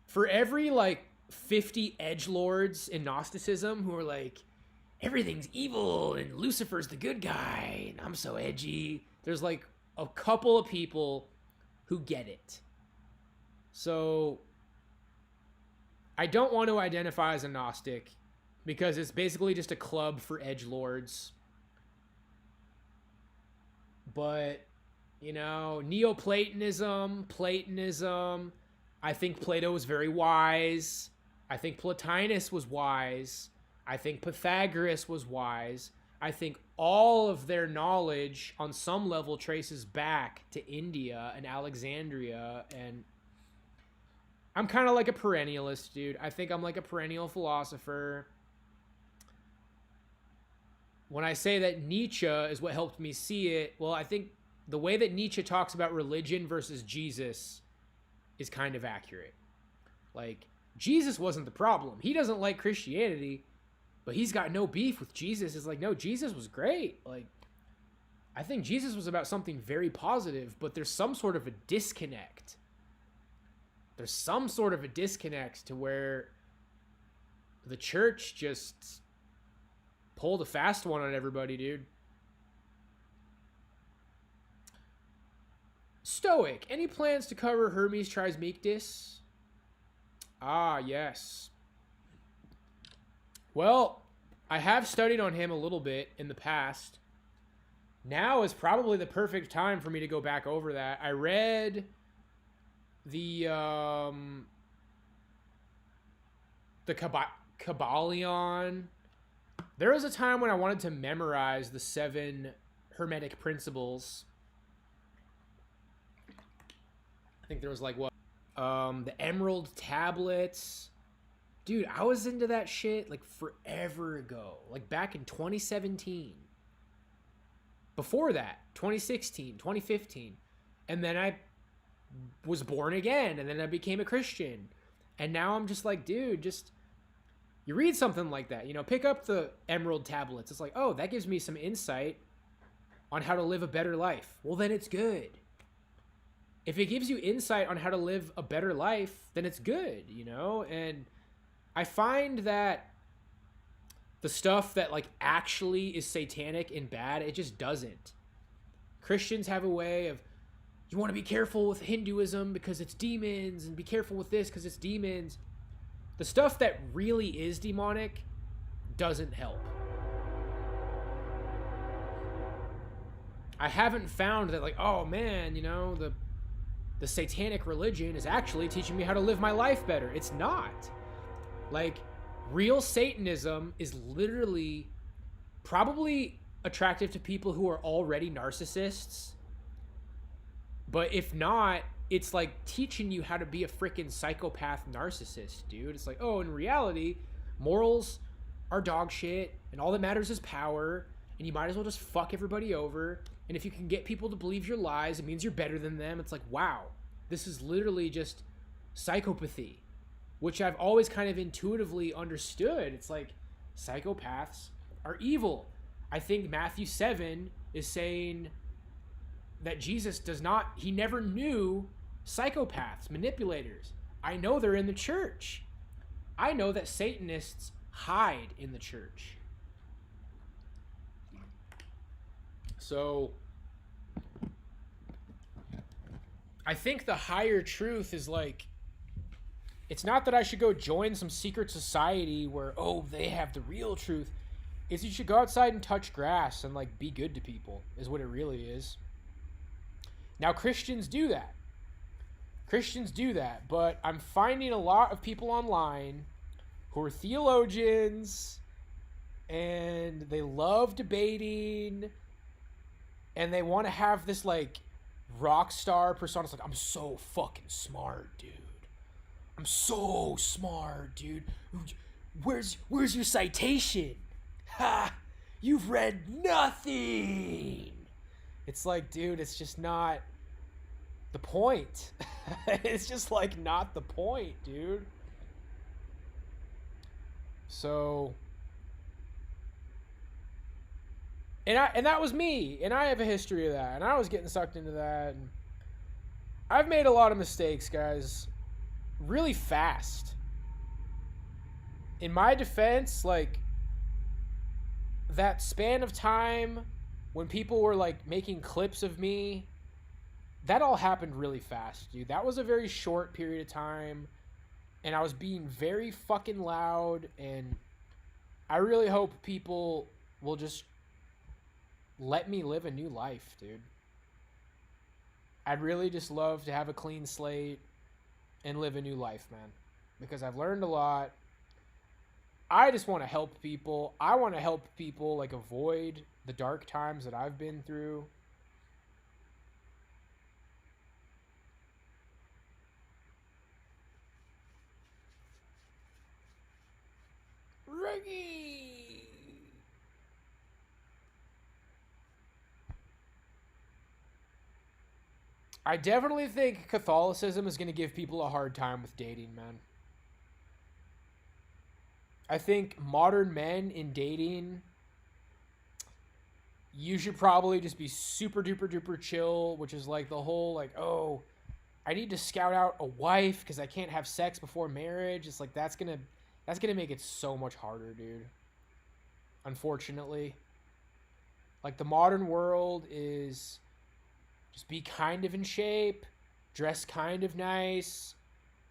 For every, like, 50 edgelords in Gnosticism who are like, everything's evil and Lucifer's the good guy and I'm so edgy, there's like a couple of people who get it. So I don't want to identify as a Gnostic because it's basically just a club for edgelords. But, you know, Neoplatonism, Platonism, I think Plato was very wise. I think Plotinus was wise. I think Pythagoras was wise. I think all of their knowledge on some level traces back to India and Alexandria. And I'm kind of like a perennialist, dude. I think I'm like a perennial philosopher. When I say that Nietzsche is what helped me see it, well, I think the way that Nietzsche talks about religion versus Jesus is kind of accurate. Like, Jesus wasn't the problem. He doesn't like Christianity, but he's got no beef with Jesus. It's like, no, Jesus was great. Like, I think Jesus was about something very positive, but there's some sort of a disconnect. There's some sort of a disconnect to where the church just pulled a fast one on everybody, dude. Stoic, any plans to cover Hermes Trismegistus? Ah, yes. Well, I have studied on him a little bit in the past. Now is probably the perfect time for me to go back over that. I read the Kabbalion. There was a time when I wanted to memorize the 7 Hermetic principles. I think there was like what? The Emerald Tablets. Dude, I was into that shit like forever ago. Like back in 2017. Before that, 2016, 2015. And then I was born again. And then I became a Christian. And now I'm just like, dude, just... You read something like that, you know, pick up the Emerald Tablets. It's like, oh, that gives me some insight on how to live a better life. Well, then it's good. If it gives you insight on how to live a better life, then it's good, you know? And I find that the stuff that like actually is satanic and bad, it just doesn't. Christians have a way of, you want to be careful with Hinduism because it's demons, and be careful with this because it's demons. The stuff that really is demonic doesn't help. I haven't found that like, oh man, you know, the satanic religion is actually teaching me how to live my life better. It's not. Like, real Satanism is literally probably attractive to people who are already narcissists. But if not, it's like teaching you how to be a freaking psychopath narcissist, dude. It's like, oh, in reality, morals are dog shit, and all that matters is power, and you might as well just fuck everybody over. And if you can get people to believe your lies, it means you're better than them. It's like, wow, this is literally just psychopathy, which I've always kind of intuitively understood. It's like, psychopaths are evil. I think Matthew 7 is saying that Jesus he never knew psychopaths, manipulators. I know they're in the church. I know that Satanists hide in the church. So I think the higher truth is like, it's not that I should go join some secret society where, oh, they have the real truth. It's you should go outside and touch grass and like be good to people is what it really is. Now, Christians do that. But I'm finding a lot of people online who are theologians and they love debating and they want to have this like rock star persona. It's like, I'm so fucking smart, dude. I'm so smart, dude. Where's your citation? Ha! You've read nothing. It's like, dude, it's just not the point. It's just like not the point, dude. So, and that was me, and I have a history of that, and I was getting sucked into that, and I've made a lot of mistakes, guys, really fast. In my defense, like, that span of time when people were like making clips of me, that all happened really fast, dude. That was a very short period of time, and I was being very fucking loud, and I really hope people will just let me live a new life, dude. I'd really just love to have a clean slate and live a new life, man, because I've learned a lot. I just want to help people. I want to help people like avoid the dark times that I've been through. Reggie! I definitely think Catholicism is going to give people a hard time with dating, man. I think modern men in dating, you should probably just be super duper duper chill, which is like the whole like, oh, I need to scout out a wife because I can't have sex before marriage. It's like that's gonna make it so much harder, dude. Unfortunately, like the modern world is just be kind of in shape, dress kind of nice,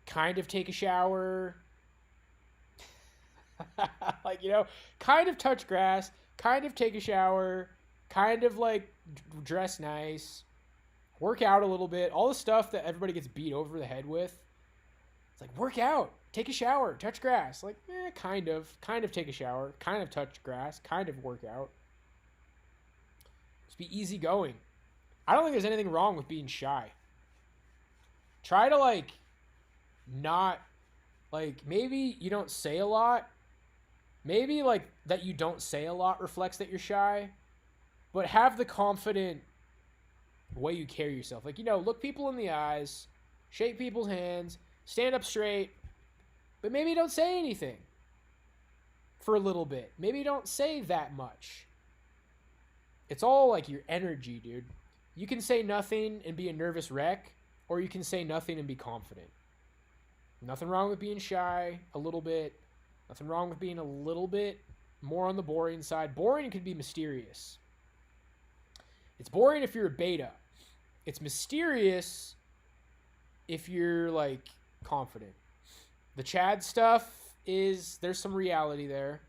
kind of take a shower, like kind of touch grass, kind of take a shower, kind of like dress nice, work out a little bit, all the stuff that everybody gets beat over the head with. It's like work out, take a shower, touch grass. Like, kind of take a shower, kind of touch grass, kind of work out. Just be easygoing. I don't think there's anything wrong with being shy. Try to like not like maybe you don't say a lot. Maybe like that you don't say a lot reflects that you're shy, but have the confident way you carry yourself. Like, look people in the eyes, shake people's hands, stand up straight, but maybe don't say anything for a little bit. Maybe don't say that much. It's all like your energy, dude. You can say nothing and be a nervous wreck, or you can say nothing and be confident. Nothing wrong with being shy a little bit. Nothing wrong with being a little bit more on the boring side. Boring can be mysterious. It's boring if you're a beta. It's mysterious if you're like confident. The Chad stuff there's some reality there.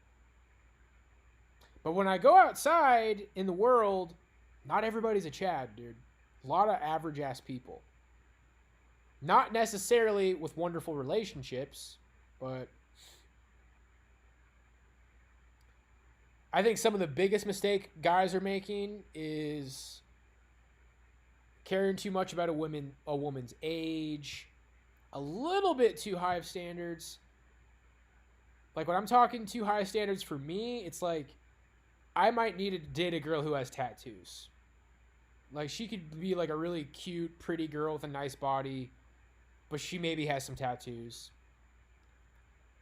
But when I go outside in the world, not everybody's a Chad, dude. A lot of average ass people. Not necessarily with wonderful relationships, but I think some of the biggest mistake guys are making is caring too much about a woman's age, a little bit too high of standards. Like when I'm talking too high standards for me, it's like I might need to date a girl who has tattoos. Like she could be like a really cute, pretty girl with a nice body, but she maybe has some tattoos.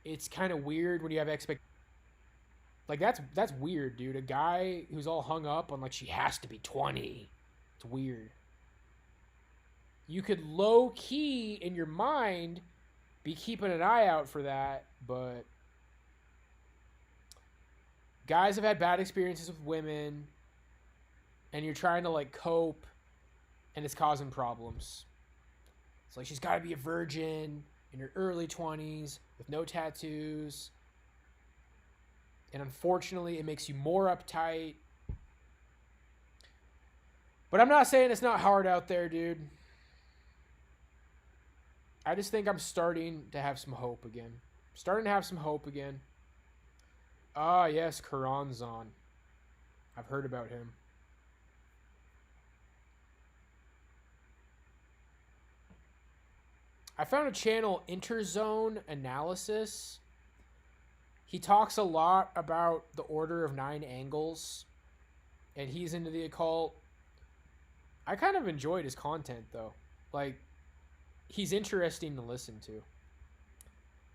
It's kind of weird when you have expectations. Like that's weird, dude. A guy who's all hung up on like she has to be 20. It's weird. You could low key in your mind be keeping an eye out for that, but guys have had bad experiences with women and you're trying to like cope and it's causing problems. It's like she's got to be a virgin in her early 20s with no tattoos. And unfortunately, it makes you more uptight. But I'm not saying it's not hard out there, dude. I just think I'm starting to have some hope again. Ah, yes, Karanzan. I've heard about him. I found a channel, Interzone Analysis. He talks a lot about the Order of Nine Angles, and he's into the occult. I kind of enjoyed his content, though. Like, he's interesting to listen to.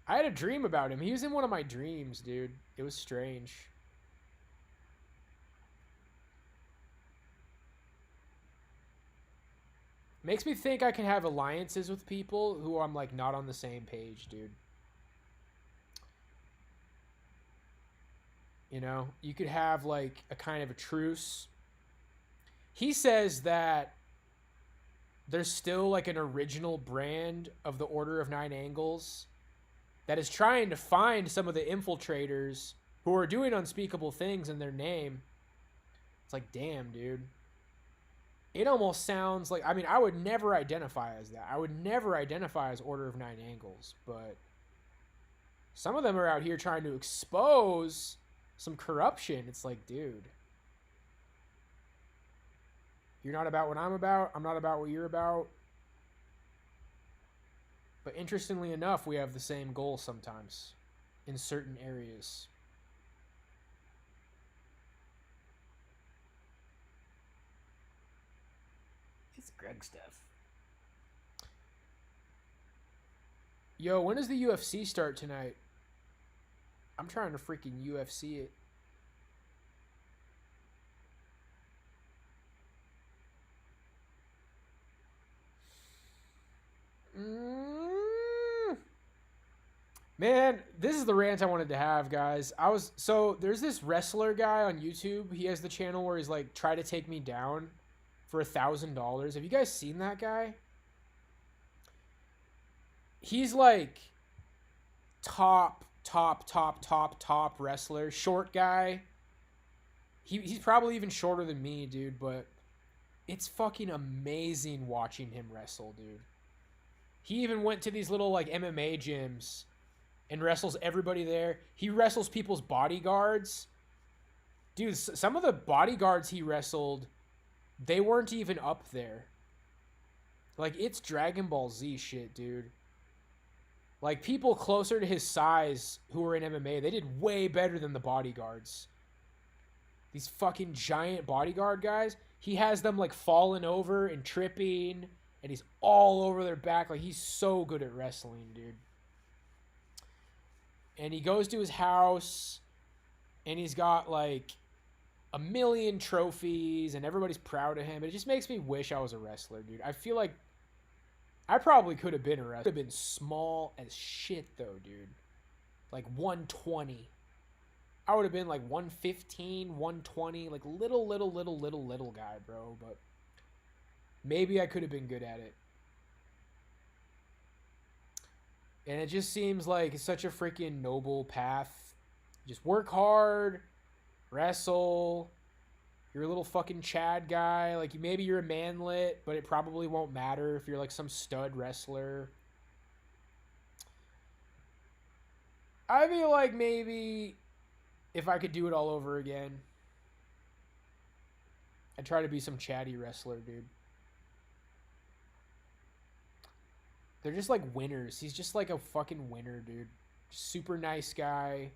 I had a dream about him. He was in one of my dreams, dude. It was strange. Makes me think I can have alliances with people who I'm, like, not on the same page, dude. You could have, like, a kind of a truce. He says that there's still, like, an original brand of the Order of Nine Angles that is trying to find some of the infiltrators who are doing unspeakable things in their name. It's like, damn, dude. It almost sounds like, I would never identify as that. I would never identify as Order of Nine Angles, but some of them are out here trying to expose some corruption. It's like, dude, you're not about what I'm about. I'm not about what you're about. But interestingly enough, we have the same goal sometimes in certain areas. It's Greg stuff. Yo, when does the UFC start tonight? I'm trying to freaking UFC it. Man, this is the rant I wanted to have, guys. There's this wrestler guy on YouTube. He has the channel where he's like, try to take me down for $1,000. Have you guys seen that guy? He's like top wrestler, short guy. He's probably even shorter than me, dude, but it's fucking amazing watching him wrestle, dude. He even went to these little like MMA gyms and wrestles everybody there. He wrestles people's bodyguards. Dude, some of the bodyguards he wrestled, they weren't even up there. Like, it's Dragon Ball Z shit, dude. Like, people closer to his size who were in MMA, they did way better than the bodyguards. These fucking giant bodyguard guys, he has them, like, falling over and tripping, and he's all over their back. Like, he's so good at wrestling, dude. And he goes to his house, and he's got, like, 1 million trophies, and everybody's proud of him. It just makes me wish I was a wrestler, dude. I feel like I probably could have been a wrestler. Could have been small as shit, though, dude. Like 120. I would have been like 115, 120. Like little guy, bro. But maybe I could have been good at it. And it just seems like it's such a freaking noble path. Just work hard, wrestle. You're a little fucking Chad guy. Like, maybe you're a manlet, but it probably won't matter if you're like some stud wrestler. I feel like maybe if I could do it all over again, I'd try to be some chatty wrestler, dude. They're just like winners. He's just like a fucking winner, dude. Super nice guy.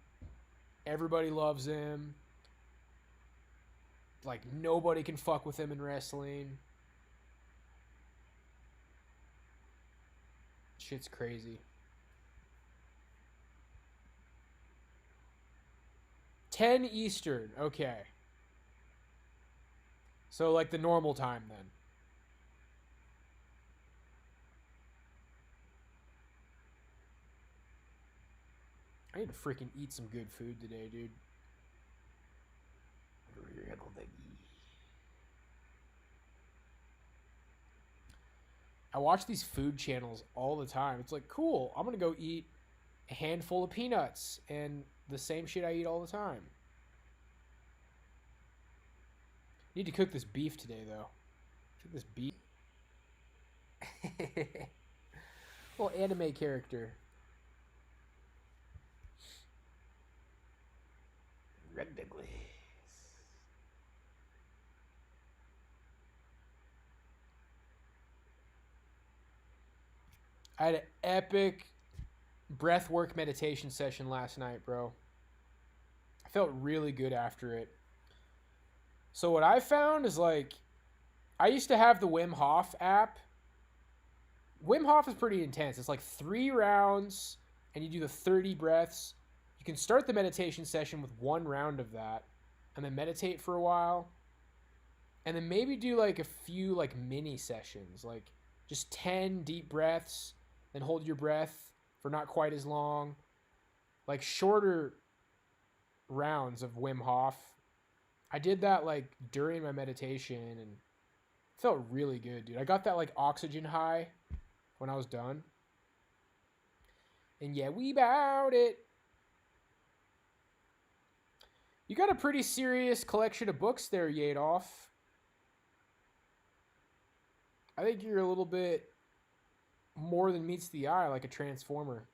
Everybody loves him. Like, nobody can fuck with him in wrestling. Shit's crazy. 10 Eastern. Okay. So, like, the normal time, then. I need to freaking eat some good food today, dude. I watch these food channels all the time. It's like, cool, I'm going to go eat a handful of peanuts and the same shit I eat all the time. Need to cook this beef today, though. Cook this beef. Little anime character. Ridiculous. I had an epic breathwork meditation session last night, bro. I felt really good after it. So what I found is, like, I used to have the Wim Hof app. Wim Hof is pretty intense. It's like 3 rounds, and you do the 30 breaths. You can start the meditation session with 1 round of that, and then meditate for a while. And then maybe do, like, a few, like, mini sessions. Like, just 10 deep breaths, then hold your breath for not quite as long. Like, shorter rounds of Wim Hof. I did that, like, during my meditation, and it felt really good, dude. I got that, like, oxygen high when I was done. And yeah, we bout it. You got a pretty serious collection of books there, Yadoff. I think you're a little bit more than meets the eye, like a transformer.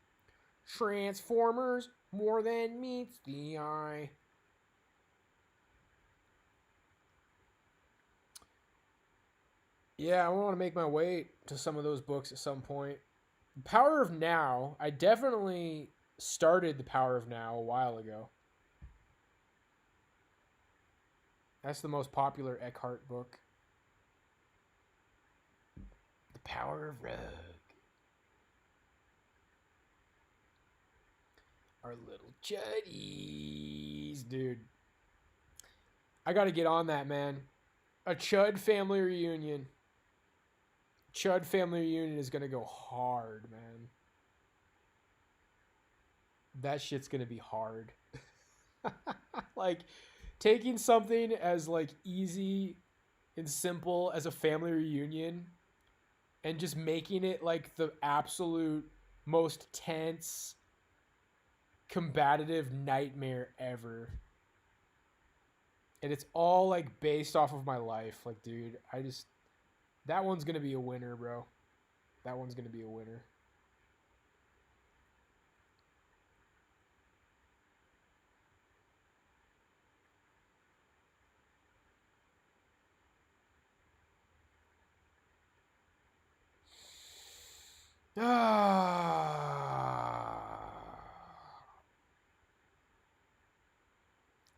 Transformers, more than meets the eye. Yeah, I want to make my way to some of those books at some point. The Power of Now, I definitely started The Power of Now a while ago. That's the most popular Eckhart book. The Power of Rug. Our little chuddies, dude. I gotta get on that, man. A Chud family reunion. Chud family reunion is gonna go hard, man. That shit's gonna be hard. Like, taking something as, like, easy and simple as a family reunion and just making it, like, the absolute most tense, combative nightmare ever. And it's all, like, based off of my life. Like, dude, that one's gonna be a winner, bro. That one's gonna be a winner.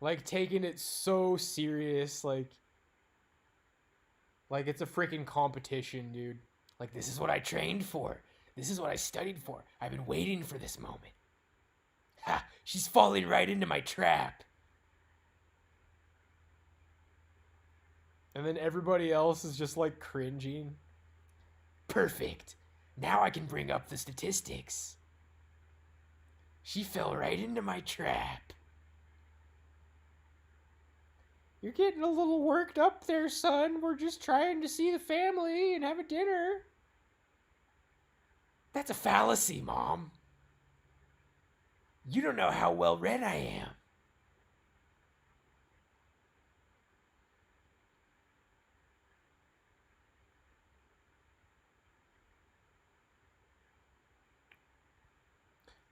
Like, taking it so serious, like it's a freaking competition, dude. Like, this is what I trained for. This is what I studied for. I've been waiting for this moment. Ha! She's falling right into my trap. And then everybody else is just, like, cringing. Perfect. Now I can bring up the statistics. She fell right into my trap. You're getting a little worked up there, son. We're just trying to see the family and have a dinner. That's a fallacy, Mom. You don't know how well read I am.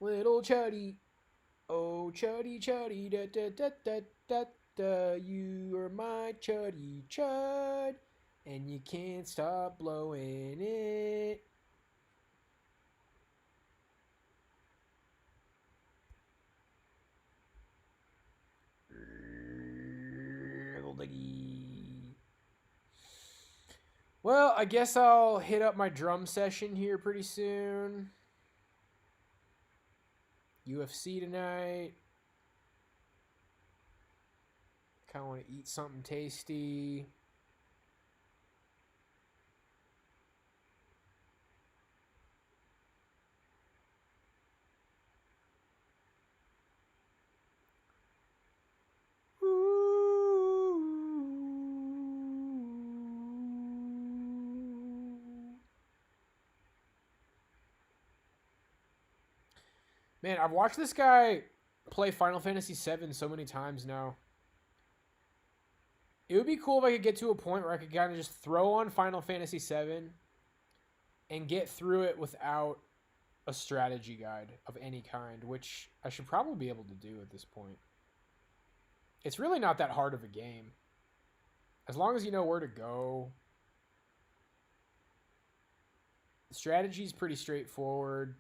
Little Chuddy. Oh, Chuddy, Chuddy, da da da da da da. You are my Chuddy Chud, and you can't stop blowing it. Well, I guess I'll hit up my drum session here pretty soon. UFC tonight. Kind of want to eat something tasty. Man, I've watched this guy play Final Fantasy VII so many times now. It would be cool if I could get to a point where I could kind of just throw on Final Fantasy VII and get through it without a strategy guide of any kind, which I should probably be able to do at this point. It's really not that hard of a game. As long as you know where to go. The strategy's pretty straightforward.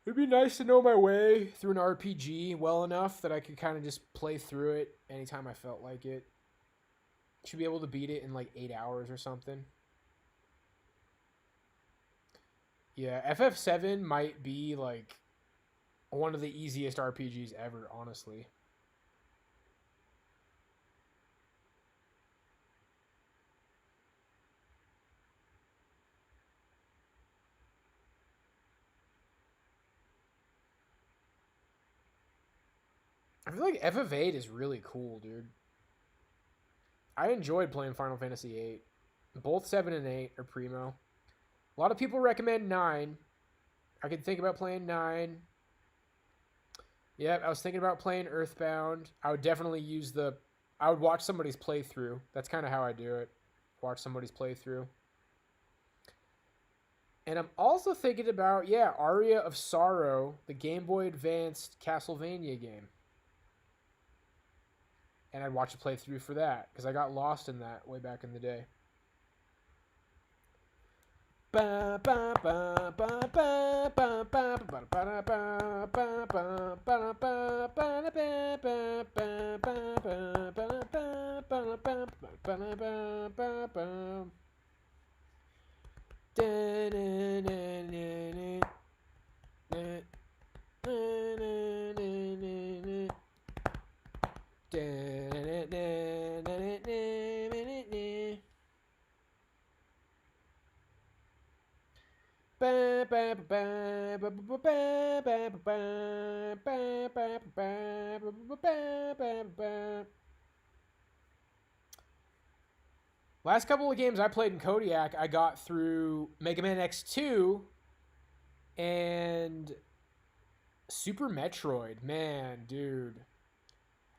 It'd be nice to know my way through an RPG well enough that I could kind of just play through it anytime I felt like it. Should be able to beat it in like 8 hours or something. Yeah, FF7 might be like one of the easiest RPGs ever, honestly. I feel like FF8 is really cool, dude. I enjoyed playing Final Fantasy VIII. Both 7 and 8 are primo. A lot of people recommend 9. I could think about playing 9. Yep, I was thinking about playing Earthbound. I would definitely I would watch somebody's playthrough. That's kind of how I do it. Watch somebody's playthrough. And I'm also thinking about, Aria of Sorrow, the Game Boy Advanced Castlevania game. And I'd watch a playthrough for that, because I got lost in that way back in the day. Ba-da-ba-ba-ba. Last couple of games I played in Kodiak, I got through Mega Man X2 and Super Metroid. Man, dude.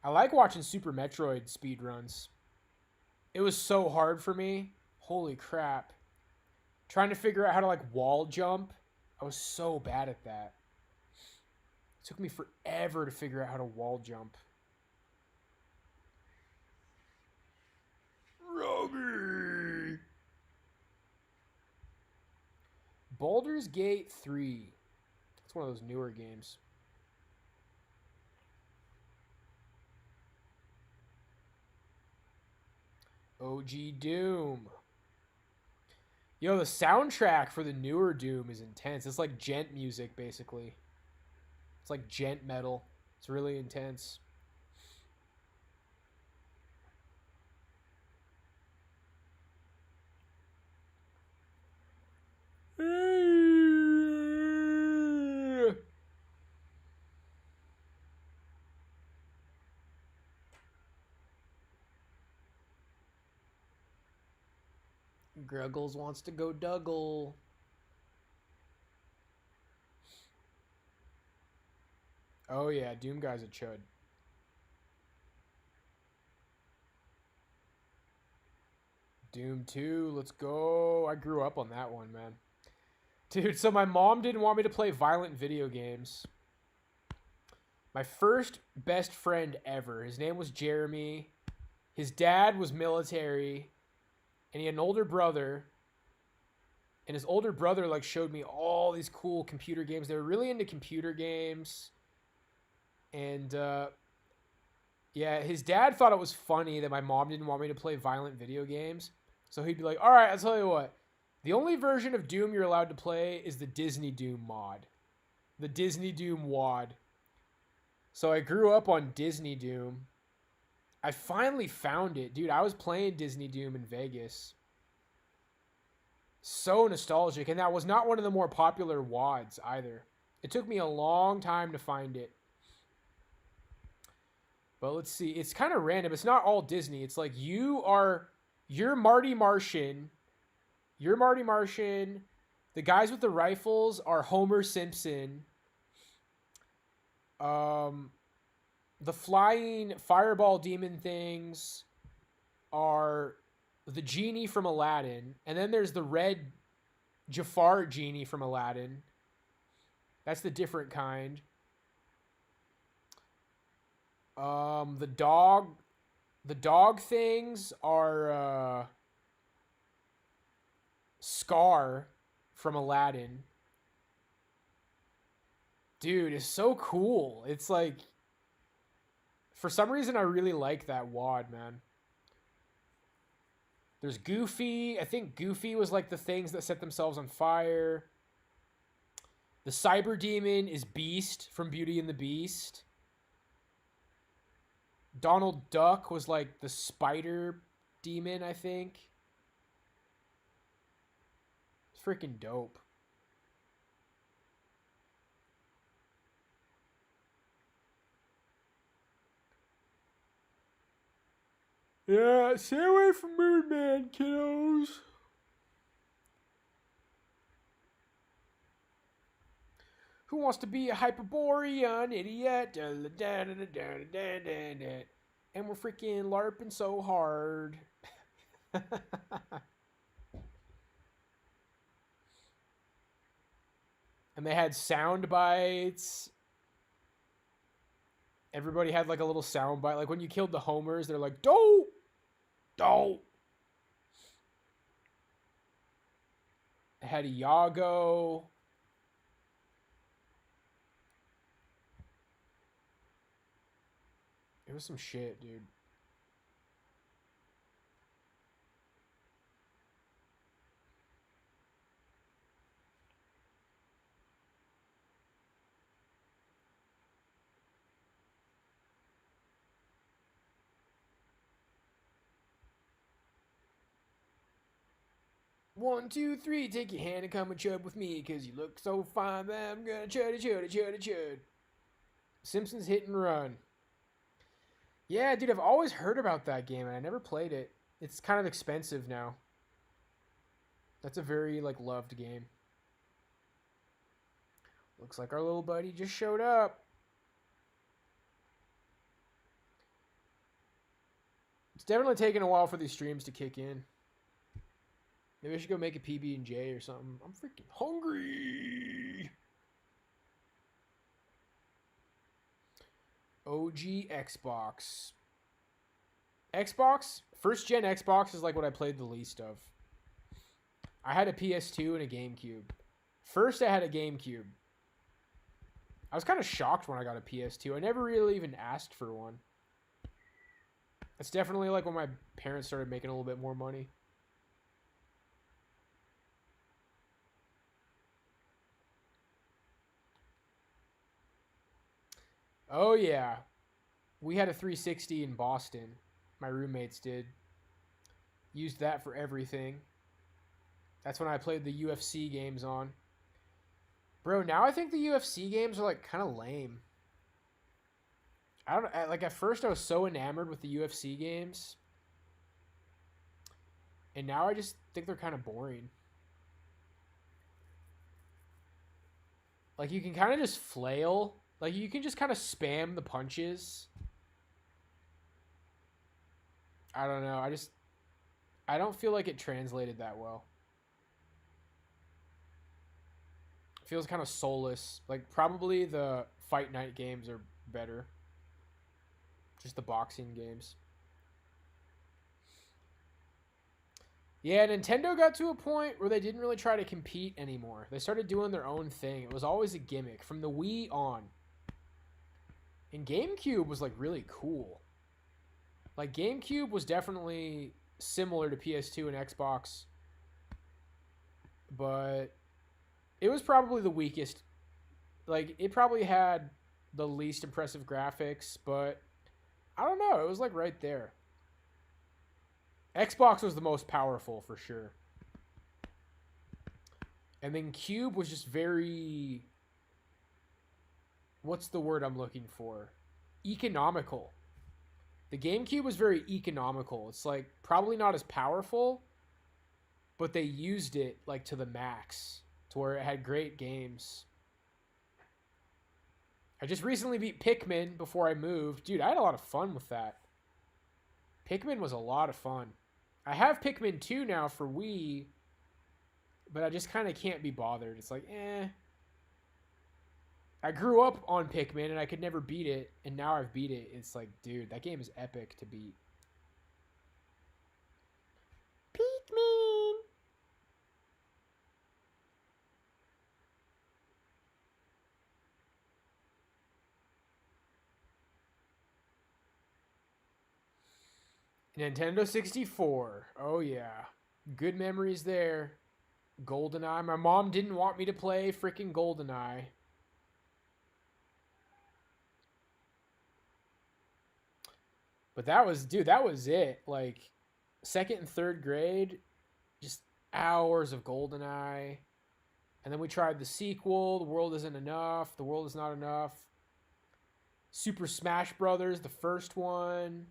I like watching Super Metroid speedruns. It was so hard for me. Holy crap. Trying to figure out how to like wall jump. I was so bad at that. It took me forever to figure out how to wall jump. Robbie! Baldur's Gate 3. It's one of those newer games. OG Doom. Yo, the soundtrack for the newer Doom is intense. It's like gent music, basically. It's like gent metal. It's really intense. Gruggles wants to go Duggle. Oh yeah, Doom guy's a chud. Doom 2, let's go. I grew up on that one, man. Dude, so my mom didn't want me to play violent video games. My first best friend ever, his name was Jeremy. His dad was military, and he had an older brother. And his older brother like showed me all these cool computer games. They were really into computer games. And yeah, his dad thought it was funny that my mom didn't want me to play violent video games. So he'd be like, all right, I'll tell you what. The only version of Doom you're allowed to play is the Disney Doom mod. The Disney Doom WAD. So I grew up on Disney Doom. I finally found it. Dude, I was playing Disney Doom in Vegas. So nostalgic. And that was not one of the more popular WADs either. It took me a long time to find it. But let's see. It's kind of random. It's not all Disney. It's like you're Marty Martian. You're Marty Martian. The guys with the rifles are Homer Simpson. The flying fireball demon things are the genie from Aladdin. And then there's the red Jafar genie from Aladdin. That's the different kind. The dog things are Scar from Aladdin. Dude, it's so cool. It's like, for some reason I really like that WAD, man. There's Goofy. I think Goofy was like the things that set themselves on fire. The cyber demon is Beast from Beauty and the Beast. Donald Duck was like the spider demon, I think. It's freaking dope. Yeah, stay away from Moon Man, kiddos. Who wants to be a Hyperborean idiot? And we're freaking LARPing so hard. And they had sound bites. Everybody had like a little sound bite. Like when you killed the homers, they're like, "Don't! Don't!" I had Iago. It was some shit, dude. 1, 2, 3. Take your hand and come and chud with me, cause you look so fine that I'm gonna chud. Simpsons Hit and Run. Yeah, dude, I've always heard about that game and I never played it. It's kind of expensive now. That's a very, like, loved game. Looks like our little buddy just showed up. It's definitely taking a while for these streams to kick in. Maybe I should go make a PB&J or something. I'm freaking hungry. OG Xbox. Xbox? First gen Xbox is like what I played the least of. I had a PS2 and a GameCube. First I had a GameCube. I was kind of shocked when I got a PS2. I never really even asked for one. That's definitely like when my parents started making a little bit more money. Oh yeah. We had a 360 in Boston. My roommates did. Used that for everything. That's when I played the UFC games on. Bro, now I think the UFC games are like kind of lame. I don't like at first I was so enamored with the UFC games. And now I just think they're kind of boring. Like you can kind of just flail. Like you can just kind of spam the punches. I don't know. I don't feel like it translated that well. It feels kind of soulless. Like probably the Fight Night games are better. Just the boxing games. Yeah, Nintendo got to a point where they didn't really try to compete anymore. They started doing their own thing. It was always a gimmick from the Wii on. And GameCube was like really cool. Like GameCube was definitely similar to PS2 and Xbox. But it was probably the weakest. Like it probably had the least impressive graphics, but I don't know. It was like right there. Xbox was the most powerful for sure. And then Cube was just very... What's the word I'm looking for? Economical. The GameCube was very economical. It's like probably not as powerful, but they used it like to the max to where it had great games. I just recently beat Pikmin before I moved. Dude, I had a lot of fun with that. Pikmin was a lot of fun. I have Pikmin 2 now for Wii, but I just kind of can't be bothered. It's like, eh. I grew up on Pikmin and I could never beat it, and now I've beat it. It's like, dude, that game is epic to beat. Pikmin! Nintendo 64. Oh, yeah. Good memories there. GoldenEye. My mom didn't want me to play freaking GoldenEye. But that was, dude, that was it. Like, second and third grade, just hours of GoldenEye. And then we tried the sequel, The World Isn't Enough, The World Is Not Enough. Super Smash Brothers, the first one.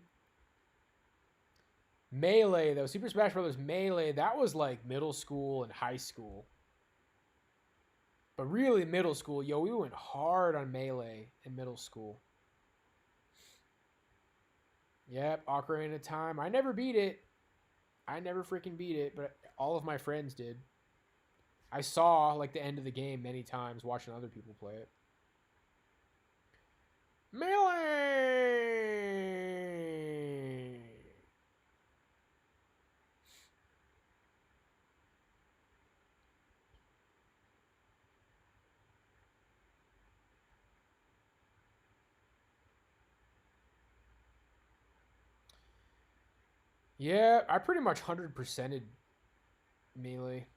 Melee, though. Super Smash Brothers Melee, that was like middle school and high school. But really middle school, yo, we went hard on Melee in middle school. Yep, Ocarina of Time. I never beat it. I never freaking beat it, but all of my friends did. I saw like the end of the game many times watching other people play it. Melee! Yeah, I pretty much 100%ed Melee.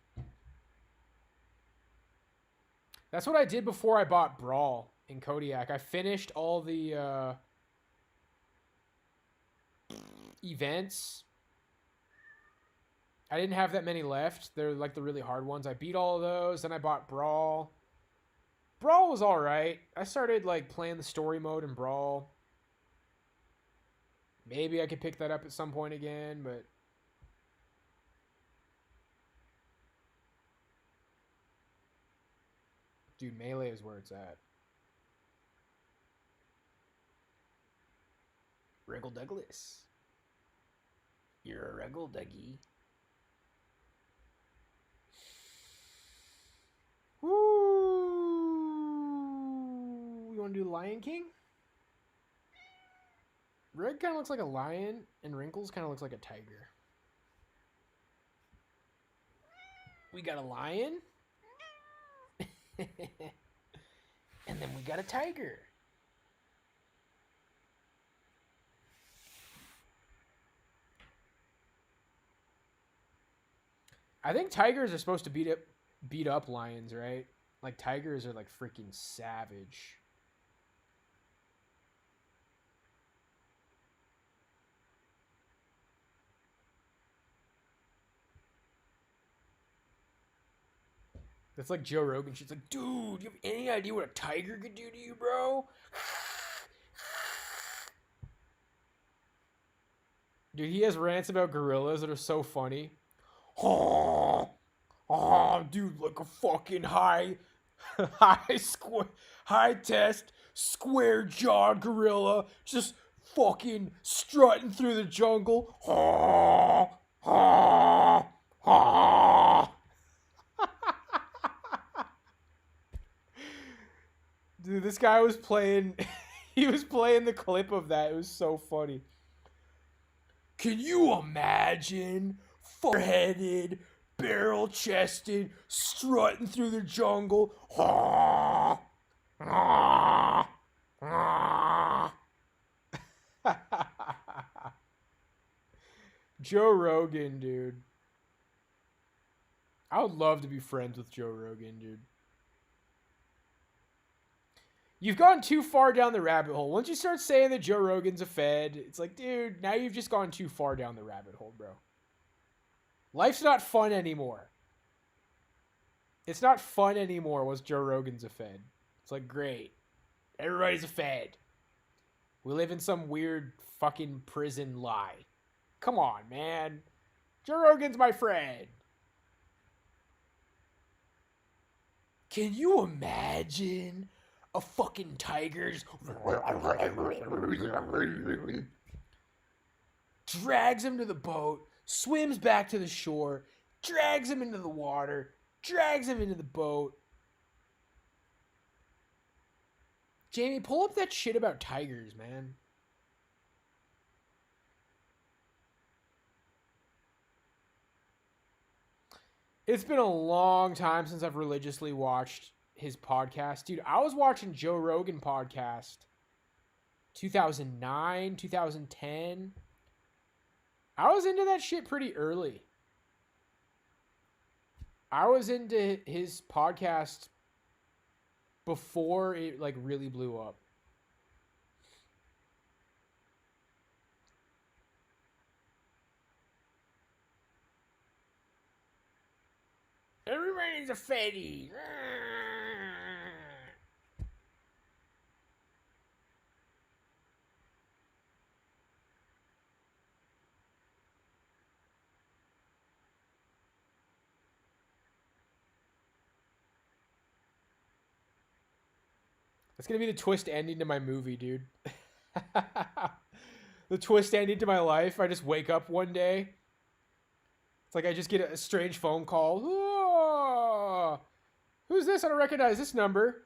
That's what I did before I bought Brawl in Kodiak. I finished all the events. I didn't have that many left. They're like the really hard ones. I beat all of those. Then I bought Brawl. Brawl was alright. I started like playing the story mode in Brawl. Maybe I could pick that up at some point again, but... Dude, Melee is where it's at. Wriggle Douglas. You're a wriggle Dougie. Woo! You want to do Lion King? Red kind of looks like a lion, and Wrinkles kind of looks like a tiger. We got a lion. And then we got a tiger. I think tigers are supposed to beat up lions, right? Like tigers are like freaking savage. That's like Joe Rogan. She's like, dude, you have any idea what a tiger could do to you, bro? Dude, he has rants about gorillas that are so funny. Oh, dude, like a fucking high test, square jawed gorilla just fucking strutting through the jungle. Dude, this guy was playing, he was playing the clip of that. It was so funny. Can you imagine four-headed, barrel-chested, strutting through the jungle? Joe Rogan, dude. I would love to be friends with Joe Rogan, dude. You've gone too far down the rabbit hole. Once you start saying that Joe Rogan's a fed, it's like, dude, now you've just gone too far down the rabbit hole, bro. Life's not fun anymore. It's not fun anymore once Joe Rogan's a fed. It's like, great. Everybody's a fed. We live in some weird fucking prison lie. Come on, man. Joe Rogan's my friend. Can you imagine a fucking tiger just drags him to the boat, swims back to the shore, drags him into the water, drags him into the boat. Jamie, pull up that shit about tigers, man. It's been a long time since I've religiously watched his podcast. Dude, I was watching Joe Rogan podcast 2009, 2010. I was into that shit pretty early. I was into his podcast before it like really blew up. Everybody's a fatty. That's going to be the twist ending to my movie, dude. The twist ending to my life. I just wake up one day. It's like I just get a strange phone call. Oh, who's this? I don't recognize this number.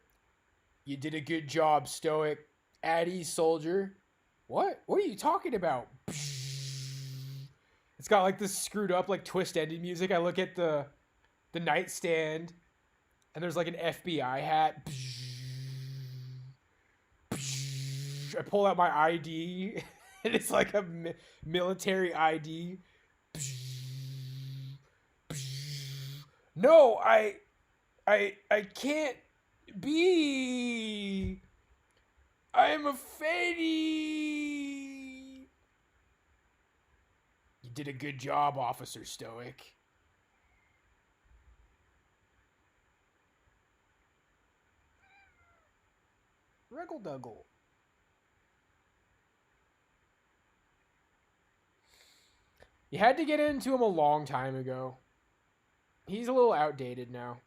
You did a good job, Stoic. At ease, soldier. What? What are you talking about? It's got like this screwed up like twist ending music. I look at the nightstand and there's like an FBI hat. I pull out my ID and it's like a military ID. No, I can't be. I am a fatty. You You did a good job, Officer Stoic. Reggle-duggle. You had to get into him a long time ago. He's a little outdated now.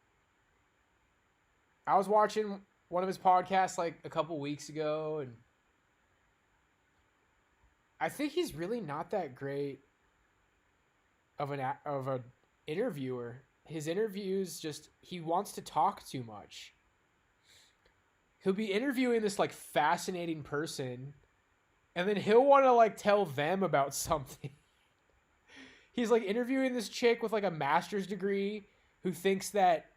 I was watching one of his podcasts like a couple weeks ago, and I think he's really not that great of an interviewer. His interviews just, he wants to talk too much. He'll be interviewing this like fascinating person, and then he'll want to like tell them about something. He's like interviewing this chick with like a master's degree who thinks that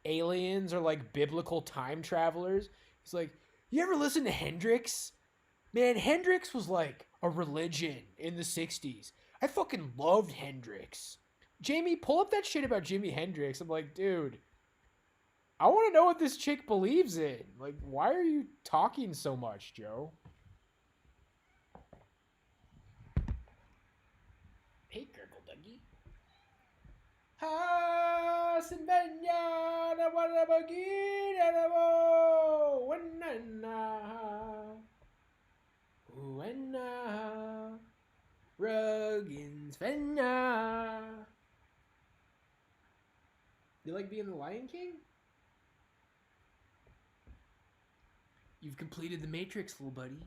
aliens are like biblical time travelers. He's like, you ever listen to Hendrix? Man, Hendrix was like a religion in the 60s. I fucking loved Hendrix. Jamie, pull up that shit about Jimi Hendrix. I'm like, dude, I want to know what this chick believes in. Like, why are you talking so much, Joe? Hey, Gurgle Dougie. Ha, Sinvenya, na wanabagi, na wo, wenna, Ruggins, Venya. You like being the Lion King? You've completed the Matrix, little buddy.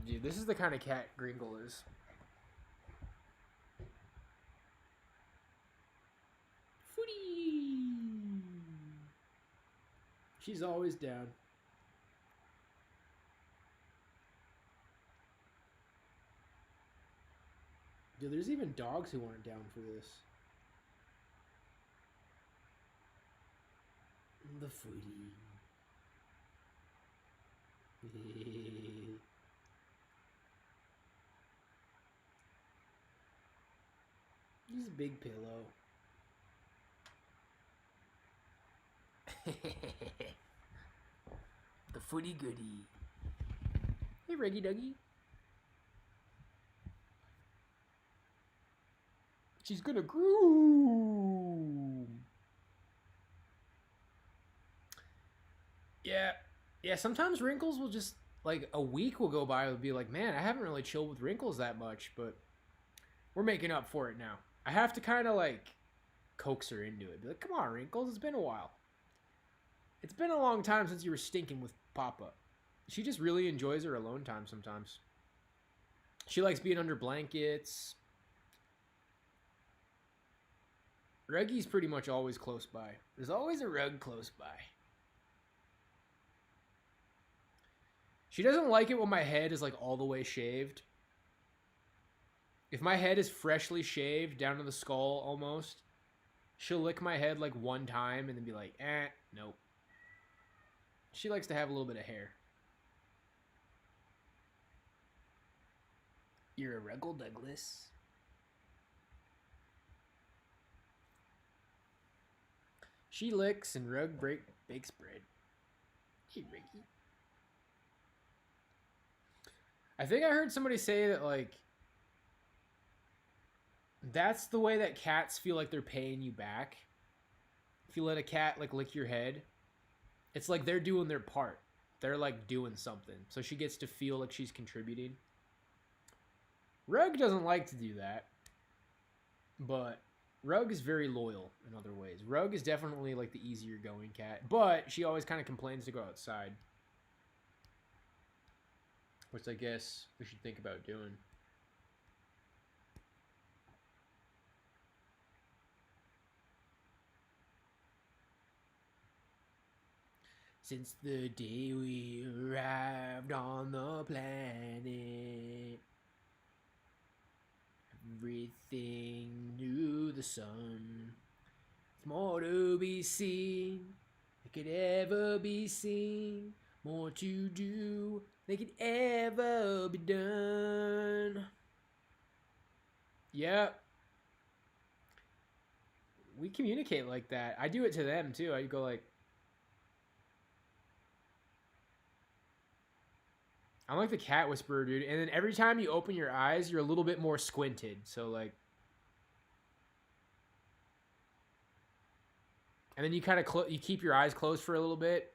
Dude, this is the kind of cat Gringle is. Footy. She's always down. Dude, there's even dogs who aren't down for this. The footy. He's a big pillow. The footy goodie. Hey, Reggie Dougie. She's gonna groom. Yeah, sometimes Wrinkles will just, like, a week will go by, it'll be like, man, I haven't really chilled with Wrinkles that much, but we're making up for it now. I have to kind of, like, coax her into it. Be like, come on, Wrinkles, it's been a while. It's been a long time since you were stinking with Papa. She just really enjoys her alone time sometimes. She likes being under blankets. Reggie's pretty much always close by. There's always a rug close by. She doesn't like it when my head is like all the way shaved. If my head is freshly shaved down to the skull almost, she'll lick my head like one time and then be like, nope. She likes to have a little bit of hair. You're a Reggle Douglas. She licks and Rug bakes bread. Hey, Reggie. I think I heard somebody say that, like, that's the way that cats feel like they're paying you back. If you let a cat, like, lick your head, it's like they're doing their part. They're, like, doing something. So she gets to feel like she's contributing. Rug doesn't like to do that. But Rug is very loyal in other ways. Rug is definitely, like, the easier going cat. But she always kind of complains to go outside. Which I guess we should think about doing. Since the day we arrived on the planet, everything knew the sun. It's more to be seen than could ever be seen. More to do than could ever be done. Yep. We communicate like that. I do it to them too. I go like, I'm like the cat whisperer, dude. And then every time you open your eyes, you're a little bit more squinted. So like, and then you kind of you keep your eyes closed for a little bit.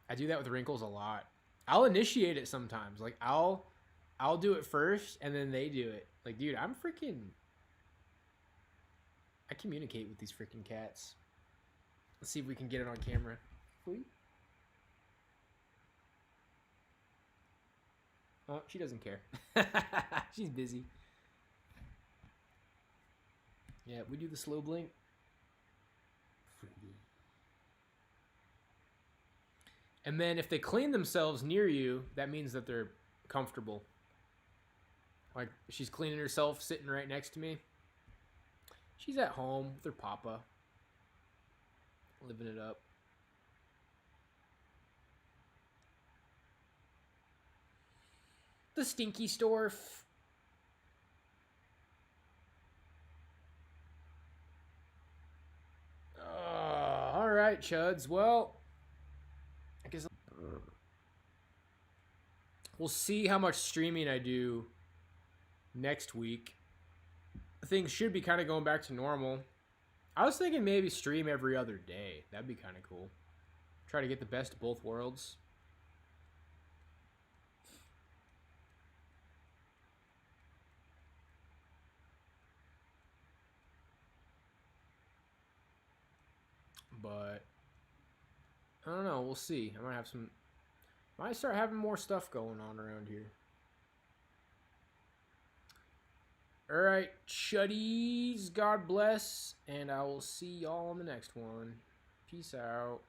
I do that with wrinkles a lot. I'll initiate it sometimes. Like I'll do it first and then they do it. Like, dude, I communicate with these freaking cats. Let's see if we can get it on camera. Oh, she doesn't care. She's busy. Yeah, we do the slow blink. And then if they clean themselves near you, that means that they're comfortable. Like, she's cleaning herself sitting right next to me. She's at home with her papa. Living it up. The stinky storf. All right, Chuds. Well, I guess we'll see how much streaming I do next week. Things should be kind of going back to normal. I was thinking maybe stream every other day. That'd be kind of cool. Try to get the best of both worlds. But I don't know. We'll see. I might start having more stuff going on around here. All right, chuddies. God bless, and I will see y'all on the next one. Peace out.